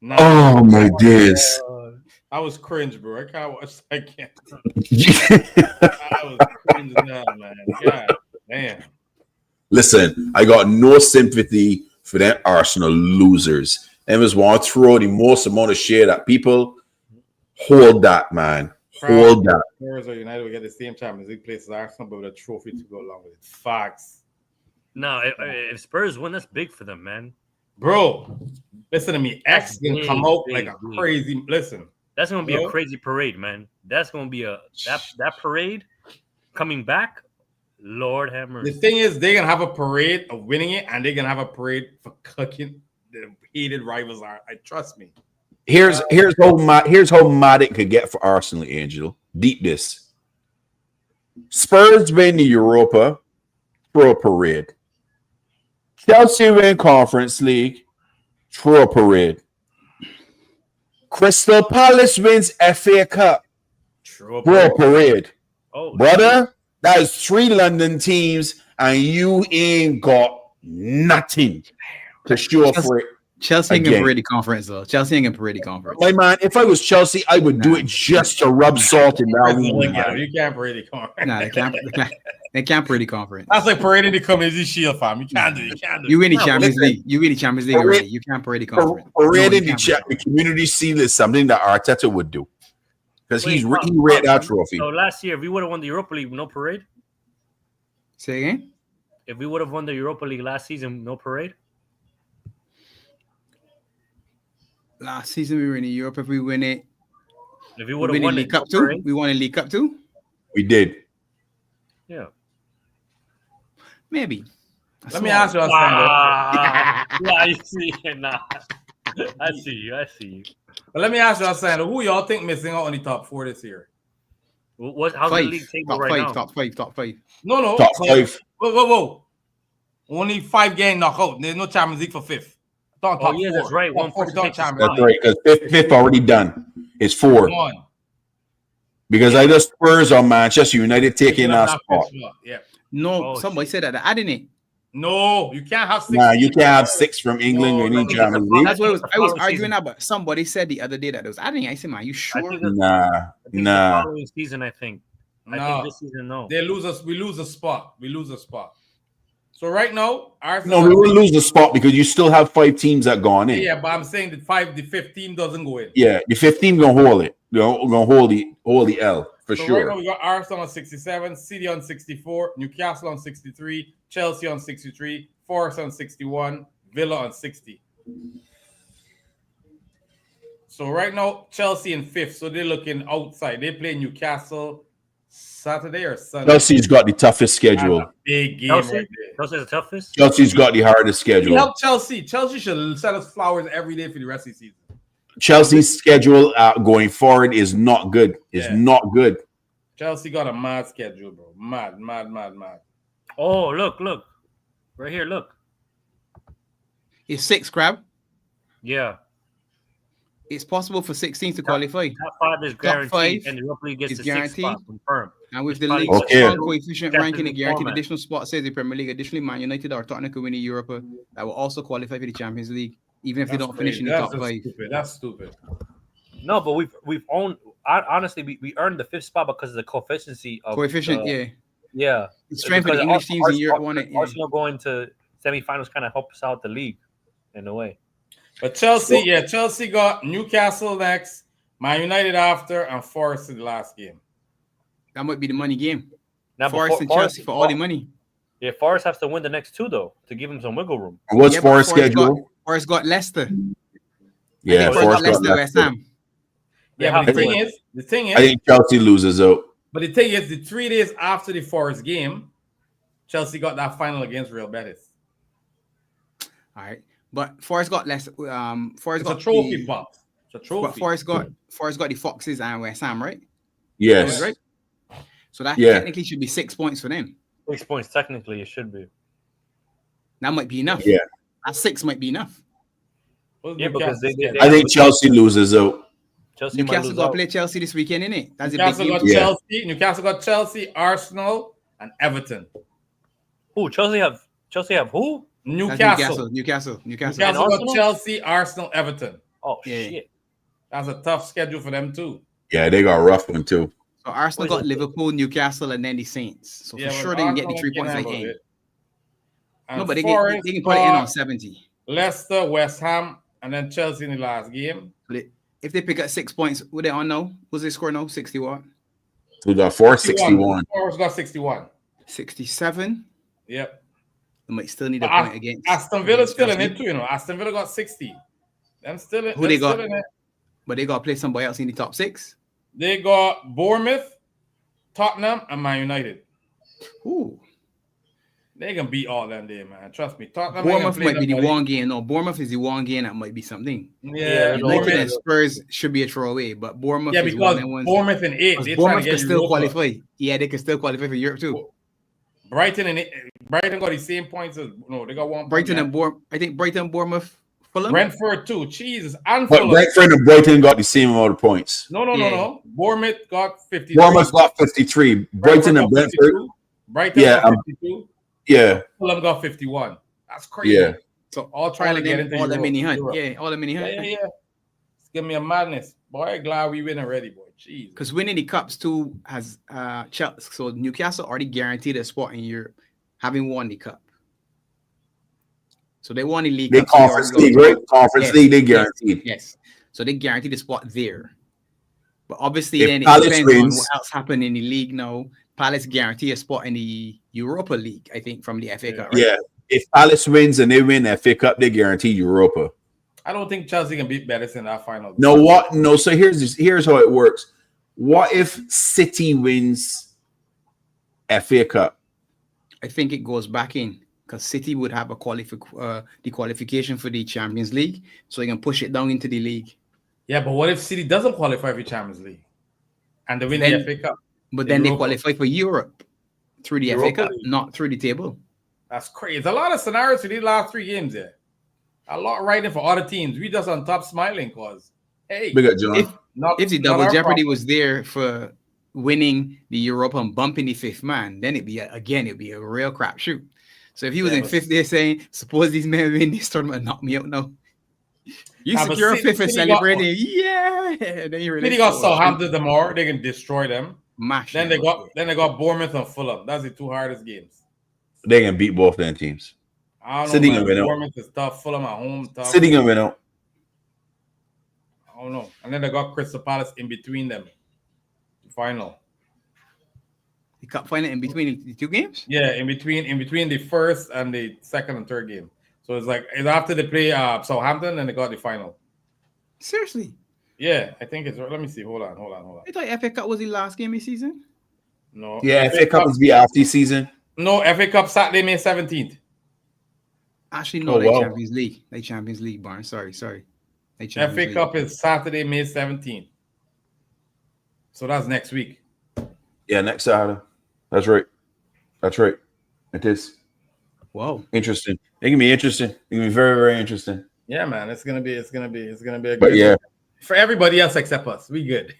Nah, Oh my days. I was cringe, bro. I can't watch that again. I was cringe now, man. God damn. Listen, I got no sympathy for them Arsenal losers. Them just want to throw the most amount of shade at people. Hold that, man. Hold that. Spurs or United will get the same Champions League place as Arsenal, but with a trophy to go along with it. Facts. No, if Spurs win, that's big for them, man. Bro, listen to me. X That's can come big, out big, like a big. crazy. Listen, That's gonna be Bro. a crazy parade, man. That's gonna be that parade coming back. Lord have the mercy. thing is, they're gonna have a parade of winning it, and they're gonna have a parade for cooking the hated rivals are. I trust me. Here's how mad it could get for Arsenal, Angel. Deep this. Spurs win the Europa, throw a parade. Chelsea win Conference League, throw a parade. Crystal Palace wins FA Cup, True, throw a parade. Oh, Brother, that is 3 London teams, and you ain't got nothing to show for it. Chelsea ain't Again. gonna parade the conference though. Chelsea ain't gonna parade the conference. My man, if I was Chelsea, I would do it just to rub salt in that wound. Yeah, you can't parade the conference. Nah, they can't parade the conference. That's like parading the Community Shield, fam. You can't do it. You can't do it. You win the No, Champions listen. League. You win the Champions League Parade- already. You can't parade the conference. Parading you the can't community seal is something that Arteta would do because Wait, he Pop, read that Pop, trophy. So last year, if we would have won the Europa League, no parade. Say again. If we would have won the Europa League last season, no parade. Last season we were in Europe. If we win it, If we we would have win the won League it, Cup no too. parade. We won a League Cup too. We did. Yeah. Maybe. Let me ask you a Yeah, I see. Nah. I see you. But let me ask you a thing. Who y'all think missing out on the top 4 this year? How's the league table Top right five. now? Top five. No. Top 5. Whoa. Only 5 game knockout. There's no Champions League for 5th. Top Oh, yeah, 4. that's right. One Top 4 person top takes the Champions That's League. right, because fifth already done. It's 4. One. Because either Spurs or Manchester United taking our spot. Yeah. No, Oh, somebody said that. Adding it. No, you can't have 6. Nah, you can't have 6 from England No, in let each me get Champions the League. That's what I was Following arguing season. that, but somebody said the other day that it was adding it. I said, man, you sure? I think it's Nah. the following season, I think. I No. think this season, no. They lose us. We lose a spot. So right now, No, Arsenal. we will lose the spot because you still have 5 teams that gone in. Yeah, but I'm saying the 5th team doesn't go in. Yeah, the 5th team gonna hold it. Gonna hold the L for So sure. right now we got Arsenal on 67, City on 64, Newcastle on 63, Chelsea on 63, Forest on 61, Villa on 60. So right now Chelsea in 5th, so they're looking outside. They play Newcastle Saturday or Sunday. Chelsea's got the toughest schedule. That's a big game Chelsea? right there. Chelsea's the toughest. Chelsea's got the hardest We schedule. help Chelsea. Chelsea should send us flowers every day for the rest of the season. Chelsea's schedule going forward is not good. It's Yeah. not good. Chelsea got a mad schedule, bro. Mad. Oh, look. Right here, look. It's 6, Crab. Yeah. It's possible for 16 to qualify. Top 5 is Top guaranteed, 5 and the Europa League gets is the 6th spot guaranteed. confirmed. And with It's the probably league's Okay. strong coefficient Champions ranking, the League guaranteed format. additional spot says the Premier League. Additionally, Man United or Tottenham could win the Europa. That will also qualify for the Champions League, even if they don't finish in the top 5. That's stupid. No, but we've owned. Honestly, we earned the 5th spot because of the coefficient of Coefficient, the- yeah. yeah. The strength of the Because English teams in Europe won it. Yeah. Arsenal going to semifinals kind of helps out the league in a way. But Chelsea got Newcastle next, Man United after, and Forest in the last game. That might be the money game. Now, Forest and Chelsea for all the money. Yeah, Forest has to win the next 2 though to give him some wiggle room. And what's Yeah, but Forest schedule? Forest got Leicester. Yeah, Forest got Forest got Leicester, West Leicester. Ham. Yeah, have but the to thing win. is, I think Chelsea loses out. the 3 days after the Forest game, Chelsea got that final against Real Betis. All right. But Forest got Leicester. Forest It's a got trophy the, box. It's a but trophy. Forest got the Foxes and West Ham, right? Yes. Right. So that Yeah. technically should be 6 points for them. 6 points technically, it should be. That might be enough. Yeah. That 6 might be enough. What's Yeah, because Newcastle's they- schedule? I think Chelsea loses out. Chelsea might Newcastle lose got to out. play Chelsea this weekend, innit? That's a big Newcastle game. got Yeah. Chelsea. Newcastle got Chelsea, Arsenal, and Everton. Who? Chelsea have who? That's Newcastle. Newcastle. Newcastle And got Arsenal? Chelsea, Arsenal, Everton. Oh Yeah. shit! That's a tough schedule for them too. Yeah, they got a rough one too. So Arsenal got Liverpool, Newcastle, and then the Saints. So for but sure they can get the Arsenal 3 points handle like it. And No, but they Forest can put it in on got 70. Leicester, West Ham, and then Chelsea in the last game. But if they pick up 6 points, would they on now? What's their score now? 60 what? We got 461. Forest got 61. 67. Yep. They might still need a But point against Aston Villa's still in Chelsea. it too, you know. Aston Villa got 60. Them still in, Who they got? still in it. But they got to play somebody else in the top 6. They got Bournemouth, Tottenham, and Man United. Ooh. They can beat all them there, man. Trust me. Tottenham Bournemouth might be the nobody. one game. No, Bournemouth is the one game that might be something. Yeah, Yeah, United and Bournemouth. Spurs should be a throwaway, but Bournemouth Yeah, is because one of ones. Bournemouth and 8. They're trying Bournemouth to can get still Europa. qualify. Yeah, they can still qualify for Europe too. Brighton got the same points as they got 1 point. Brighton and Bournemouth. I think Brighton, Bournemouth, Fulham. Brentford too. Jesus, and But Fulham. Brentford and Brighton got the same amount of points. No. Bournemouth got 53. Bournemouth got 53. Brighton and got Brentford. 52. Brighton Yeah, got 52. Yeah, Fulham got 51. That's crazy. yeah. So All trying to get into all them in the hunt. Europe. Yeah, all them in the hunt. Yeah. It's giving me a madness. Boy, glad we win already, boy. Jeez. Because winning the cups too has Chelsea. So Newcastle already guaranteed a spot in Europe, having won the cup. So they won the league. They Cup, so Conference already League, go to- right? Conference Yes, League, they yes, guaranteed. Yes. So they guaranteed a spot there. But obviously, If then it Palace depends on wins- what else happened in the league now. Palace guarantee a spot in the Europa League, I think, from the FA Cup, right? Yeah. If Palace wins and they win that FA Cup, they guarantee Europa. I don't think Chelsea can beat Betis in that final. No, what? No. So here's how it works. What if City wins FA Cup? I think it goes back in because City would have a the qualification for the Champions League, so they can push it down into the league. Yeah, but what if City doesn't qualify for Champions League and they win Then- the FA Cup? But then they Europa. qualify for Europe through the FA Europa Cup, League. not through the table. That's crazy. There's a lot of scenarios for these last 3 games there. A lot writing for other teams. We just on top smiling because, hey, Big up, John. If the not double our jeopardy problem. was there for winning the Europa and bumping the 5th man, then it'd be a real crapshoot. So if he was Yeah, in but- 5th, they're saying, suppose these men win this tournament and knock me out now. You Nah, but secure City- 5th and City got- celebrating, yeah. Then you City got Southampton tomorrow. They can destroy them. Mash. Then they got Bournemouth and Fulham. That's the 2 hardest games. They can beat both them teams. I don't City know, gonna man. win out. Bournemouth is tough. Fulham at home tough. City gonna win out. I don't know. And then they got Crystal Palace in between them. Final. the cup final in between the 2 games. Yeah, in between the first and the second and third game. So it's after they play Southampton and they got the final. Seriously, Yeah, I think it's. Let me see. Hold on. I thought FA Cup was the last game of the season. No. Yeah, FA Cup is be after season. No, FA Cup Saturday, May 17th. Actually, no, Oh, like wow. Champions League. Like Champions League, Barnes. Sorry. Like FA Champions League. Cup is Saturday, May 17th. So that's next week. Yeah, next Saturday. That's right. It is Whoa. interesting. It can be interesting. It can be very, very interesting. Yeah, man. It's gonna be a good. But yeah, For everybody else except us, we good.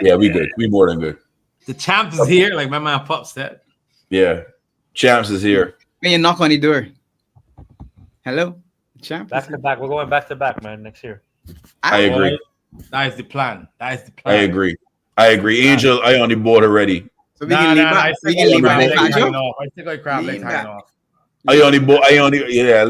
yeah, we good. We more than good. The champs is here, like my man Pop said. Yeah, Champs is here. When you knock on the door. Hello, champ. Back to back. We're going back to back, man. Next year. I agree. That is the plan. I agree. Angel, I on the board already. So we can leave back. We can leave back. I Fajio. still got crab legs Lean hanging back. off.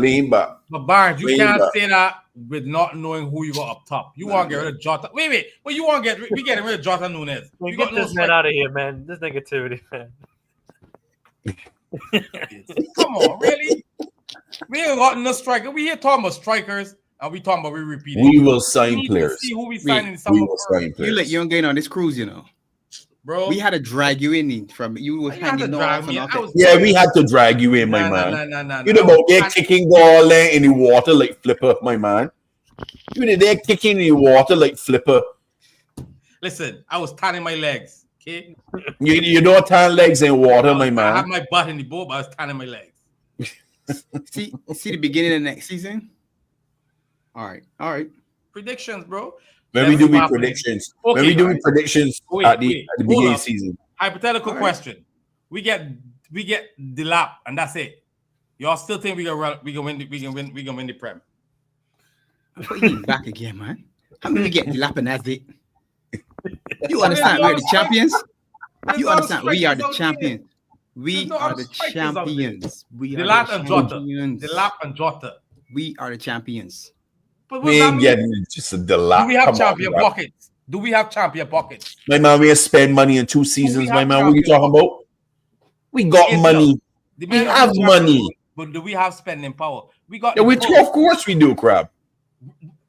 Lean back. But Barnes, you Lean can't back. say that with not knowing who you got up top. You want to get rid of Jota. Wait. Well, you want to we getting rid of Jota Nunes. Well, You get got no this man out of here, man. This negativity, man. Come on, really? We ain't got no striker. We here talking about strikers, and we talking about we repeating. We will We sign need to players. see who we signing in We summer will first, sign You players. let young gain on this cruise, you know. bro. We had to drag you in from you was You had to hanging drag off me. and I off. was- Yeah, we had to drag you in, my man. Nah. You know about there kicking ball there in the water like Flipper, my man. You know they're kicking in the water like Flipper. Listen, I was tanning my legs. Okay, You don't tan legs in water, my I had man. my butt in the boat, but I was tanning my legs. See the beginning of next season. All right. Predictions, bro. When we do Never predictions, Okay, when we do guys. predictions Wait, at the hold beginning of up. the season. Hypothetical All right. question. We get the lap, and that's it. Y'all still think we gonna win the Prem? What you mean back again, man? How many we get the lap and that's it? You understand we're the champions? You understand we are the champions. We There's no are other the strikers out there. champions. We The are lap the and Jota. champions. The lap and Jota. We are the champions. But We what ain't that mean? getting just a lap. Do we have Come on, champion man. pockets? Do we have champion pockets? My man, we have spent money in 2 seasons, my have man. What you champion talking about? We got Yes, money. The We man have champion- money. but do we have spending power? We got. Yeah, of course we do, Crab.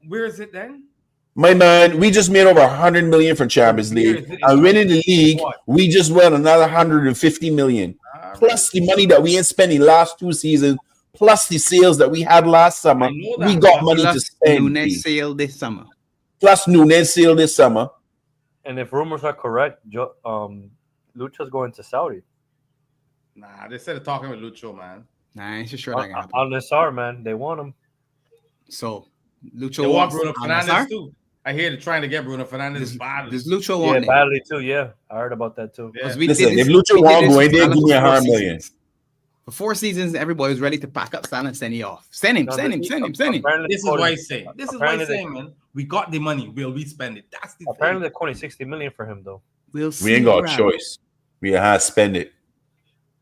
Where is it then? My man, we just made over 100 million from Champions League. And winning the league, we just won another 150 million. Plus the money that we ain't spending last 2 seasons, plus the sales that we had last summer. We got money to spend. Nunes sale this summer. Plus Nunes sale this summer. And if rumors are correct, Lucha's going to Saudi. Nah, they said they're talking with Lucho, man. Nah, I ain't sure that can happen. Al Nassr, man, they want him. So Lucho They want wants Bruno Al Fernandes Nassr? too. I hear they're trying to get Bruno Fernandes badly. Does Lucho Yeah, want it? badly too. Yeah, I heard about that too. Yeah. Listen, if Lucha won't go in there, give me 100 million. For 4 seasons, everybody was ready to pack up Sal and send him off. Send him. This is why he's saying. This is why he's saying, man. We got the money. Will we spend it? That's the apparently they're quoting 60 million for him though. We'll see. We ain't got a choice. We have to spend it.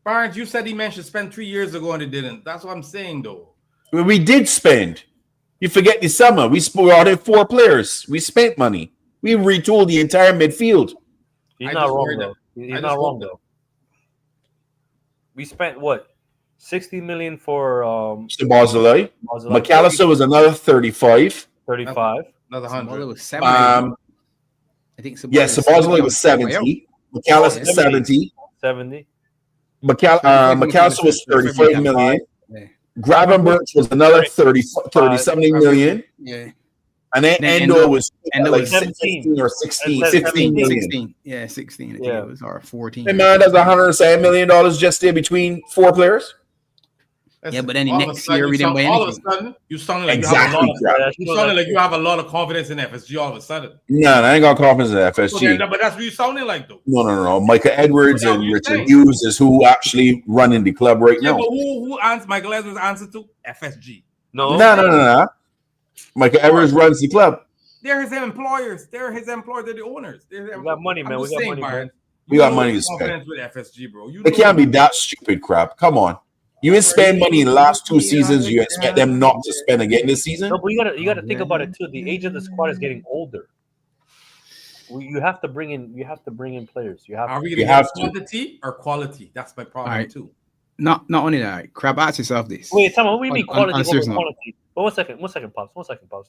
Barnes, you said he mentioned spend 3 years ago and he didn't. That's what I'm saying, though. Well, we did spend. You forget the summer. We brought in 4 players. We spent money. We retooled the entire midfield. He's not wrong though. He's not wrong though. We spent what? 60 million for Szoboszlai. McAllister was another 35. 35. Another 100. Was 70. I think Szoboszlai was 70. McAllister 70. 70. McAllister was 35 million. Gravenberch was another 30-something million. Yeah. And then Endo was like 17 16 or 16, 15 million. 16. Yeah, 16. I think it was, or 14. Hey man, that's $107 million just there between 4 players. Yeah, but then next year we didn't buy anything. All of a sudden, you sounded like you have a lot of confidence in FSG. All of a sudden, no, I ain't got confidence in FSG. Okay, but that's what you sounding like, though. No. Micah Edwards and Richard Hughes is who actually running the club right now. But who answers Michael Edwards answer to FSG? No. Micah Edwards runs the club. They're his employers. They're the owners. We got money, man. We got money, man. We got money to spend. With FSG, bro. It can't be that stupid crap. Come on. You didn't spend money in the last 2 seasons. You expect them not to spend again this season? No, but you gotta think about it too. The age of the squad is getting older. You have to bring in players. Are we gonna have quantity or quality? That's my problem too. Not only that, Crab, ask yourself this. Wait, tell me, what do you mean quality over quality? But one second, pause.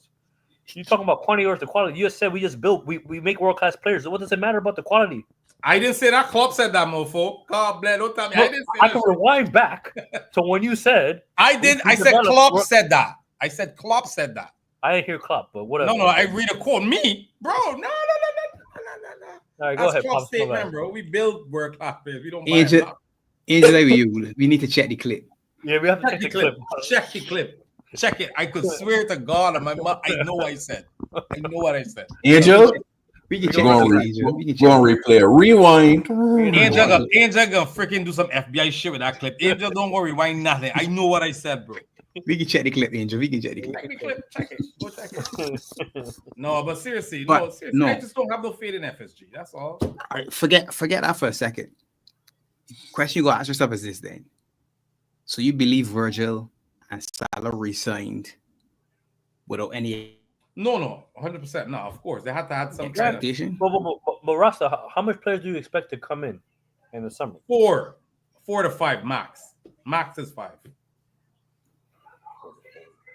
You talking about quantity or the quality? You just said we just built, we make world class players. So what does it matter about the quality? I didn't say that. Klopp said that, mofo. God bless. Don't tell me. No, I didn't say I can rewind back to when you said. I did. I said Klopp said that. I said Klopp said that. I didn't hear Klopp, but whatever. No. I read a quote. Me, bro. No. All right, go ahead. Klopp's statement, bro. We build world class players. We don't. Angel, we need to check the clip. Yeah, we have to check the clip. Check the clip. Check it. I could swear to God on my mouth. I know what I said. Angel. We can check Go on replay. Rewind. Angel gonna freaking do some FBI shit with that clip. Angel, don't worry, rewind nothing. I know what I said, bro. We can check the clip, Angel. We can check the clip. Check it. Go check it. No, but seriously, no. I just don't have no faith in FSG. That's all. All right, forget that for a second. Question you gotta ask yourself is this then. So you believe Virgil and Salah resigned without any? No, 100%. No, of course they had to have some kind expectation. But Rasta, how much players do you expect to come in the summer? 4 to 5 max. Max is 5.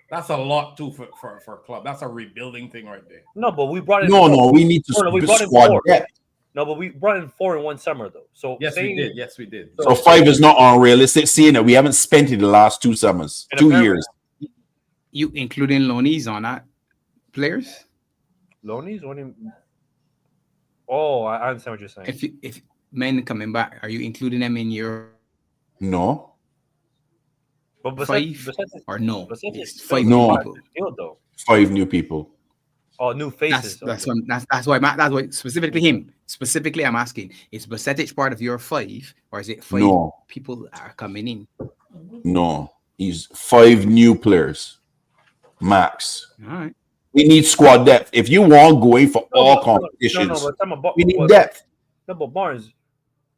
That's a lot too for a club. That's a rebuilding thing right there. No, but we brought in. No, we need to. We brought in 4. No, but we brought in 4 in one summer though. So yes, we did. So 5 is not unrealistic, seeing that we haven't spent it the last 2 summers, 2 years. You including loanies on that players? Loanies? What do you? Oh, I understand what you're saying. If men coming back, are you including them in your? No. But 5 or no? It's 5 no. people. 5 new people. Oh, new faces. That's why specifically him. Specifically, I'm asking: is percentage part of your 5, or is it 5 people that are coming in? No, he's 5 new players, max. All right. We need squad depth. If you want going for all competitions, we need depth. No, but Barnes,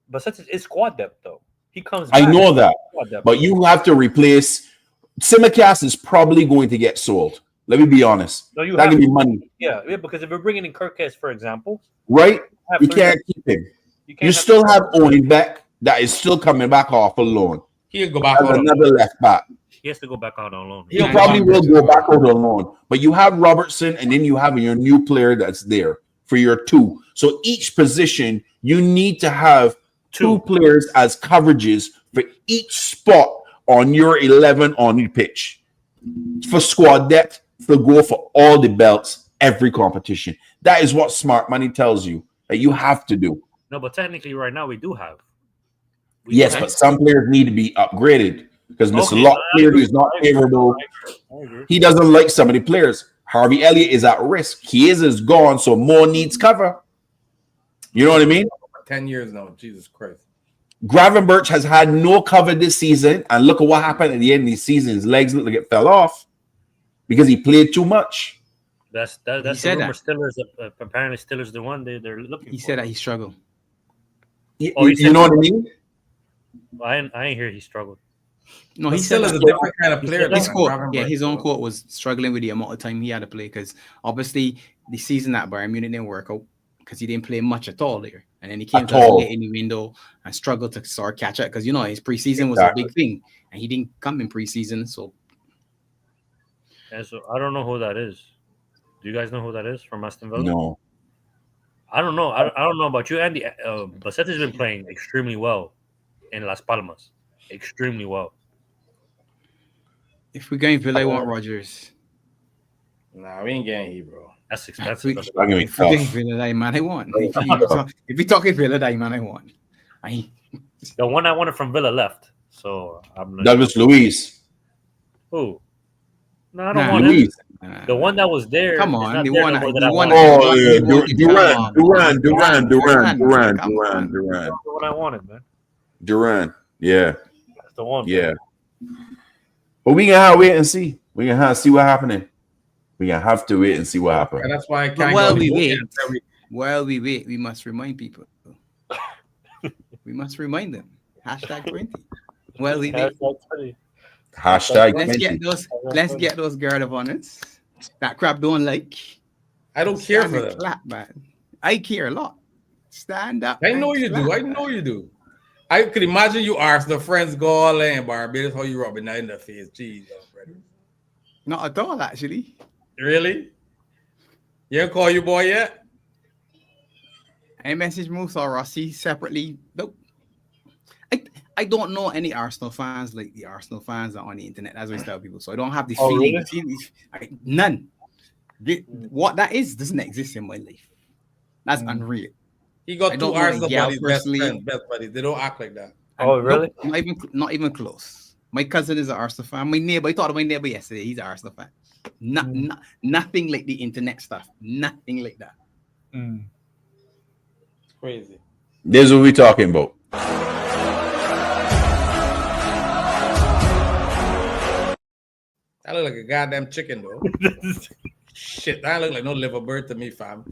percentage is squad depth though. He comes. I know that, but you have to replace. Simicast is probably going to get sold. Let me be honest. No, that can be money. Yeah, because if we're bringing in Kirkes, for example, right, you can't keep him. You still have Owen Beck that is still coming back off a loan. He'll go back as out on another left back. He has to go back out on loan. He He'll probably go back will to- go back out on loan. But you have Robertson, and then you have your new player that's there for your two. So each position, you need to have two players as coverages for each spot on your 11 on the pitch. For squad depth, to go for all the belts, every competition. That is what smart money tells you that you have to do. No, but technically, right now we do have. Yes, but some players need to be upgraded because Mr. Okay, Locke I clearly agree. is not I agree. favorable. I agree. He doesn't like some of the players. Harvey Elliott is at risk. He is gone, so more needs cover. You know what I mean? 10 years now. Jesus Christ. Gravenberch has had no cover this season, and look at what happened at the end of the season. His legs look like it fell off because he played too much. That's He the said rumor. that. Steelers apparently Steelers the one they're looking. He for. said that he struggled. You, Oh, he you said know what I mean? I ain't hear he struggled. No, But he still said is a that. different kind of player. His than quote, Gravenberch, his own bro. quote was struggling with the amount of time he had to play because obviously the season at Bayern Munich didn't work out because he didn't play much at all there, and then he came At to us all. late in the window and struggled to sort of catch up because his preseason was a big thing, and he didn't come in preseason. So And so I don't know who that is. Do you guys know who that is from Aston Villa? No. I don't know. I don't know about you, Andy. Basset has been playing extremely well in Las Palmas. Extremely well. if we're going Villa, I want Rodgers. Nah, we ain't getting he, bro. That's If expensive. we, That's- That can be if we're going tough. Villa, that man I want. If we talking Villa, that man I want. The one I wanted from Villa left. So I'm not Douglas Luiz. who? No, I don't Nah, want him. Luiz. The one that was there. Come is on, not the there one no I- more the that I one wanted. I- Oh, yeah. Duran. That's the one I wanted, man. Duran. Yeah. That's the one. Yeah. But we gonna have to wait and see. We gonna have to see what happening. We gonna have to wait and see what And happens. that's why I But can't while go we to wait, every- we must remind people. We must remind them. #20. While we wait. Hashtag Let's 20. get those guard of honors. That crap don't like. I don't care Stand for and them. clap, man. I care a lot. Stand up. I know and you do. clap. I know you do. I could imagine you ask the friends go all in Barbados how you rubbing that in the face. Jeez, brother. Not at all, actually. Really? You ain't call your boy yet? I messaged Musa Rossi separately. Nope. I don't know any Arsenal fans like the Arsenal fans that are on the internet, as I tell people. So I don't have the Oh, feeling. really? None. What that is doesn't exist in my life. That's unreal. He I got two don't know Arsenal the gal buddies, personally. best buddies. They don't act like that. Oh, really? Nope, not even close. My cousin is an Arsenal fan. My neighbor, I thought of my neighbor yesterday. He's an Arsenal fan. Nothing like the internet stuff. Nothing like that. It's crazy. This is what we talking about. I look like a goddamn chicken, though. Shit, I look like no liver bird to me, fam.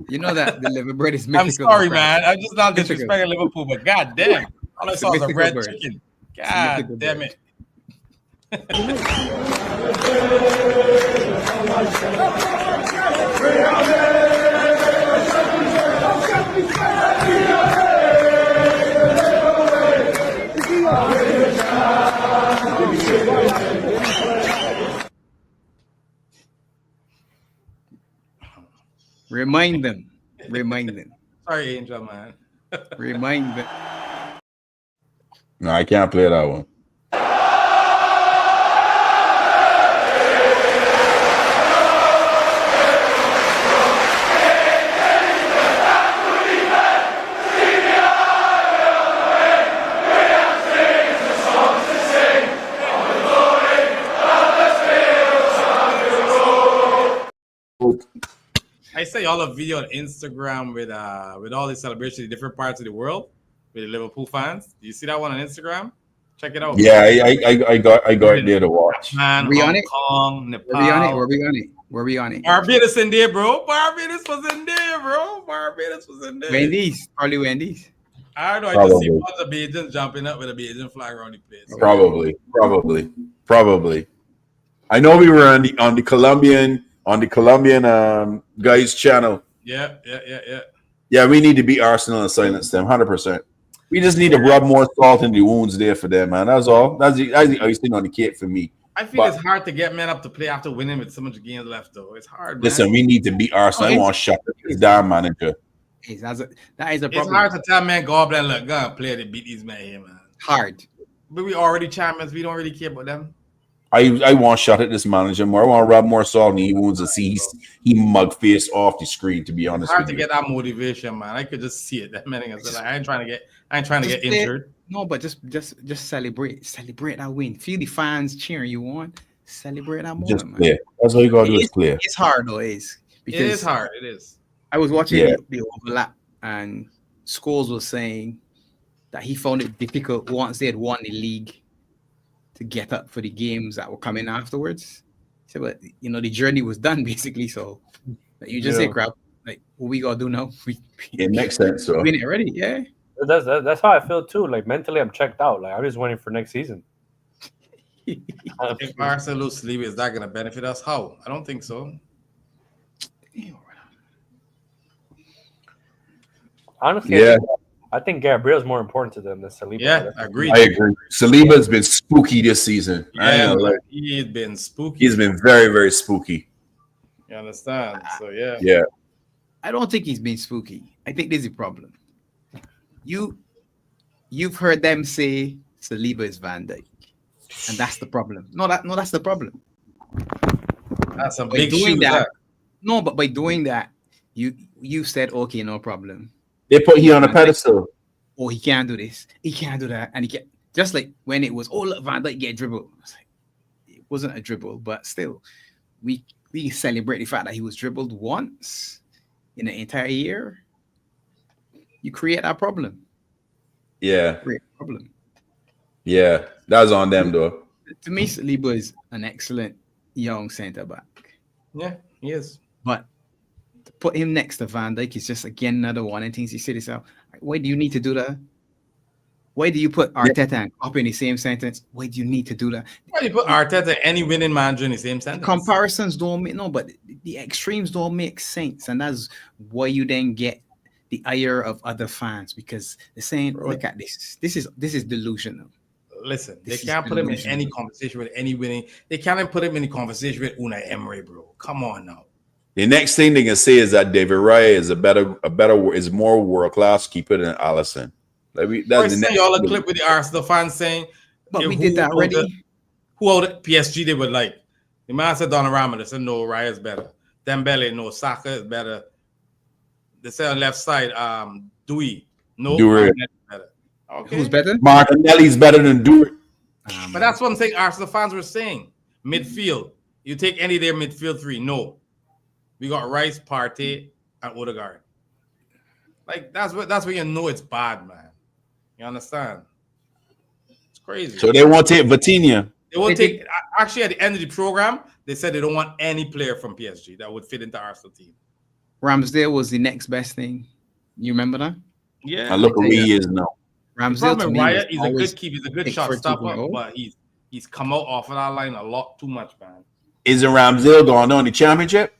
You know that the liver bread is I'm mythical. sorry, bro. man. I'm just not Mythical. disrespecting Liverpool, but goddamn, all I It's a saw was a mythical red bird. chicken. a mythical God damn bird. it. Remind them. Remind them. Sorry, Angel, man. Remind them. No, I can't play that one. I saw y'all a video on Instagram with all the celebrations in different parts of the world with the Liverpool fans. Do you see that one on Instagram? Check it out. Yeah, I got it there to watch. Man, We on Hong it? Kong, Nepal. Where we on it? Where we on it? Barbados in there, bro. Barbados was in there, bro. Barbados was in there. Wendy's. Probably Wendy's. I don't know. I just see Probably. lots of Bajans jumping up with a Bajan flag around the place. Probably. I know we were on the Colombian guys channel. Yeah. Yeah, we need to beat Arsenal and silence them 100%. We just need to rub more salt in the wounds there for them, man. That's all. That's the icing on the cake for me. I feel But- it's hard to get men up to play after winning with so much games left, though. It's hard, man. Listen, we need to beat Arsenal. I want to shut this down, manager. That is a It's problem. hard to tell man, go up there and look, go and play to beat these men here, man. Hard. But we already champions. We don't really care about them. I want to shut at this manager more. I want to rub more salt in the wounds and see he mug face off the screen. To be It's honest hard with to you, get that motivation, man. I could just see it. That man, like, I ain't trying to get injured. No, but just celebrate that win. Feel the fans cheering you on. Celebrate that moment, just man. clear. That's all you gotta do is clear. It's hard though, It is hard. It is. I was watching Yeah. the overlap, and Scholes was saying that he found it difficult once they had won the league to get up for the games that were coming afterwards. So, but the journey was done basically. So you just say, "Crap, like what we gotta do now? It makes sense. So win it already, yeah." That's how I feel too. Like mentally, I'm checked out. Like I'm just waiting for next season. If Arsenal lose Saliba, is that going to benefit us? How? I don't think so. Honestly, yeah, I think Gabriel's more important to them than Saliba. Yeah, I agree. I agree. Saliba's been spooky this season. Yeah, he's been spooky. He's been very, very spooky. You understand? So yeah. Yeah. I don't think he's been spooky. I think there's a problem. You've heard them say Saliba is Van Dijk, and that's the problem. No, that's the problem. That's a By big doing shoe. that. No, but by doing that, you said okay, no problem. They put he on a pedestal. Oh, he can't do this, he can't do that, and he can't. Just like when it was, oh look, Van Dijk get dribbled. I was like, it wasn't a dribble, but still, we celebrate the fact that he was dribbled once in the entire year. You create that problem. Yeah. Create a problem. Yeah. That was on them though. To me, Saliba is an excellent young centre back. Yeah, he is. But to put him next to Van Dijk is just again another one. And things you say to yourself, why do you need to do that? Why do you put Arteta and Klopp in the same sentence? Why do you need to do that? Why do you put Arteta and any winning manager in the same sentence? Comparisons don't make but the extremes don't make sense, and that's why you then get the ire of other fans because they're saying, "Look at this. This is delusional." Listen, they can't put him in any conversation with any winning. They can't even put him in a conversation with Unai Emery, bro. Come on now. The next thing they can say is that David Raya is more world class keeper than Alisson. Like that's the next. Y'all a clip with the Arsenal fans saying, "But we did that already." Who out at PSG? They would like the man said Donnarumma. They said no, Raya is better. Dembele, no, Saka is better. They said on left side, Dewey, no, Dewey. better. Okay. Who's better? Martinelli's better than Dewey. But that's what I'm saying. Arsenal fans were saying midfield. You take any of their midfield three. No, we got Rice, Partey, and Odegaard. Like that's where you know it's bad, man. You understand? It's crazy. So they won't take Vitinha. They won't take. Actually, at the end of the program, they said they don't want any player from PSG that would fit into Arsenal team. Ramsdale was the next best thing. You remember that? Yeah. And look where he is now. Ramsdale to me Raya, he's a always good keeper. He's a good picked shot for stopper, 2.0. but he's come out off of that line a lot too much, man. Isn't Ramsdale going on the championship?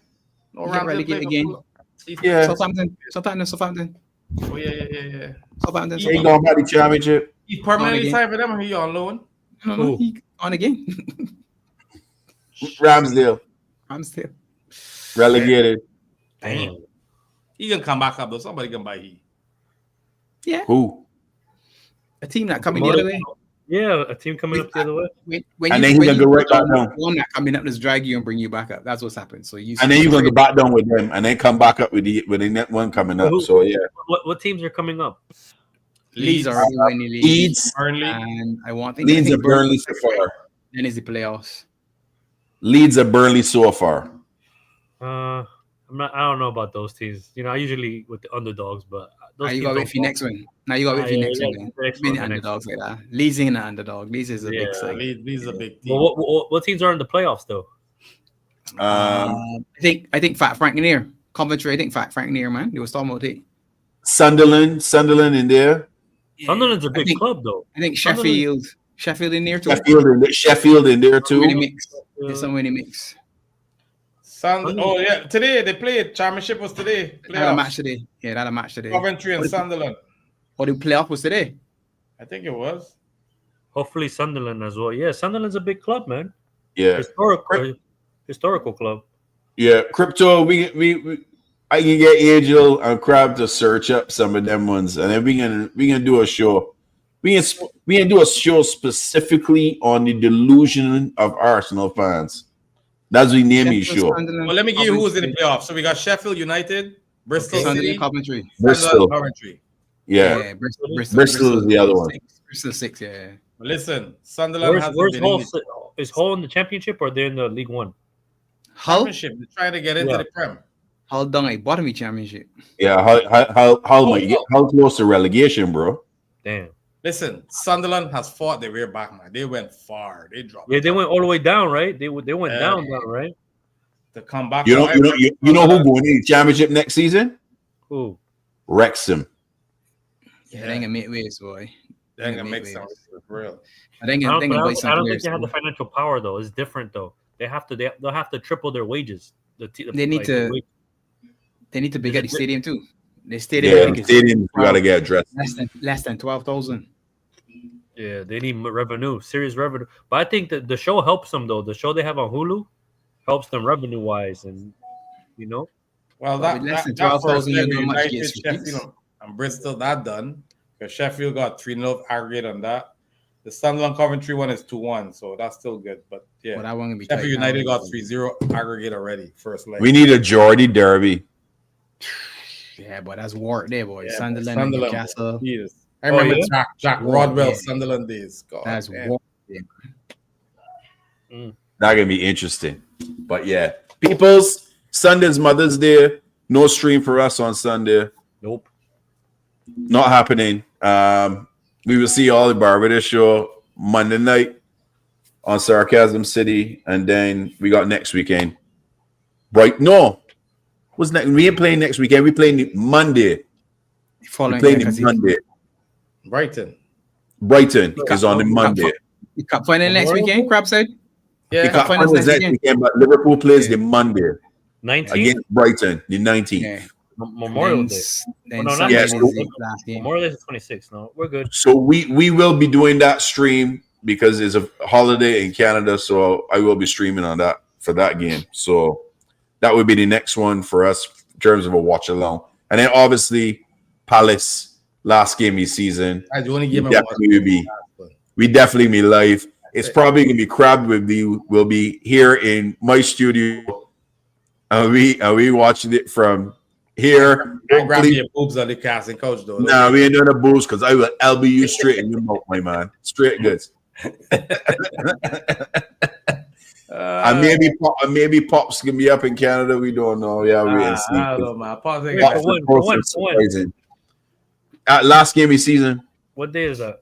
No, He get Ramsdale relegated played again. for- Yeah. Southampton. Oh yeah. Southampton. He ain't going by the championship. He's permanently again. signed for them, or he on loan? No, he on again. Ramsdale Ramsdale. relegated. Damn. He can come back up though. Somebody can buy he. Yeah, Who? a team that coming the other way. Yeah, a team coming up the other way. When And then he's gonna go right back down. One that coming up, just drag you and bring you back up. That's what's happened. So you And then you're gonna go back down with them, and then come back up with the net one coming up. Who- So yeah, What teams are coming up? Leeds are already winning the league. Leeds, Burnley. And I Leeds are Burnley so far. Then is the playoffs. Leeds are Burnley so far. I don't know about those teams. You know, I usually with the underdogs, but those Now you teams got to don't wait for your next one. Now you got to wait for your next one. Then. Next Been one, the next underdogs like that. Leeds ain't an underdog. Leeds is a big side. Leeds is a big team. Well, what teams are in the playoffs though? I think Fat Frank Near. Coventry, I think Fat Frank Near, man. They was talking about it. Sunderland in there. Sunderland's a big think- club though. I think Sheffield in there too. Sheffield in there Somewhere in the too. mix. There's somewhere in the mix. Oh yeah, today they played. Championship was today. They had a Playoffs. match today. Yeah, they had a match today. Coventry and Sunderland. Or the playoff was today. I think it was. Hopefully Sunderland as well. Yeah, Sunderland's a big club, man. Yeah, Historical club. yeah. Crypto. I can get Angel and Crab to search up some of them ones, and then we can do a show. We can do a show specifically on the delusion of Arsenal fans. That's what we name the show. Well, let me give you who was in the playoffs. So we got Sheffield United, Bristol City, Coventry. Bristol. Coventry. Yeah. Bristol is the other one. Bristol 6, yeah. But listen, Sunderland has Where's been Hull? in the Is Hull in the championship or they're in the League One? Hull? championship. They're trying to get into the Prem. Hull done a bottom of championship. Yeah, how might get how close to relegation, bro? Damn. Listen, Sunderland has fought their way back, man. They went far. They dropped. Yeah, they went all the way down, right? They went down, right? To come back. You know who going in the championship next season? Who? Wrexham. Yeah, they ain't gonna make waves, boy. They ain't gonna make sense. For real. I think I buy don't some think they have the players. financial power though. It's different though. They'll have to triple their wages. They need to big up the stadium too. The Yeah, stadium, the stadium you gotta get addressed. less than 12,000. Yeah, they need revenue, serious revenue. But I think that the show helps them though. The show they have on Hulu helps them revenue wise, and you know. Well, With less than that 12,000, first you know leg, how much United, gets released. Sheffield, and Bristol, that done. Because Sheffield got 3-0 aggregate on that. The Sunderland Coventry one is 2-1, so that's still good. But yeah, But I want to be Sheffield tight United now. got 3-0 aggregate already. First leg. We need a Geordie derby. Yeah, but that's war there, boy. Yeah, Sunderland and Newcastle. Jesus. I remember yeah? Jack War, Rodwell, yeah. Sunderland days. God, That's damn. war. That gonna be interesting. But yeah, people's Sunday's Mother's Day. No stream for us on Sunday. Nope. Not happening. We will see all the Barbados show Monday night on Sarcasm City, and then we got next weekend. Right? No, what's next? We ain't playing next weekend. We playing Monday. We Following playing year, 'cause Monday. Brighton. Brighton is on the Monday. the cup final next weekend, Crab said. The Yeah, cup finals final is next next weekend, but Liverpool plays the Monday 19th against Brighton, the 19th. Yeah. Memorial Day. Then no, not Sunday Yes, is so- the last game. Memorial Day is the 26th. No, we're good. So we will be doing that stream because it's a holiday in Canada. So I will be streaming on that for that game. So that would be the next one for us in terms of a watch along. And then obviously Palace last game of the season. the only game I Definitely will be. watched. We definitely be live. It's probably gonna be Crab will be here in my studio, and we watching it from here. Don't grab Hopefully- your boobs on the casting coach though. Nah, we ain't doing the booze because I will LB you straight in your mouth, my man. Straight goods. And maybe Pops can be up in Canada. We don't know. Yeah, we ain't see. I don't know, man. Pause it, Wait, guys. for when? Surprising. Last game of season. What day is that?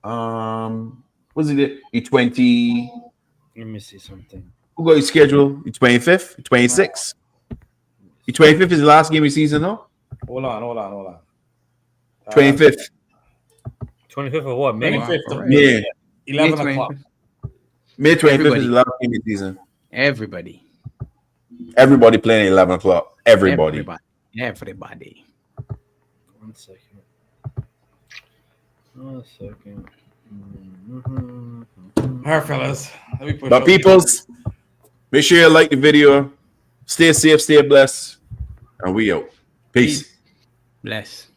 Was it the 20? Let me see something. Who got your schedule? The 25th, 26th. The 25th is the last game of season, no? Hold on. 25th. 25th of what? May? 25th of Alright. May. Yeah. 11 o'clock. May 25th Everybody. is the last game of season. Everybody. Everybody playing at 11 o'clock. Everybody. Everybody. 1 second. 1 second. Mhm. All right, fellas. Let me push But up. peoples, make sure you like the video. Stay safe, stay blessed. And we out. Peace. Bless.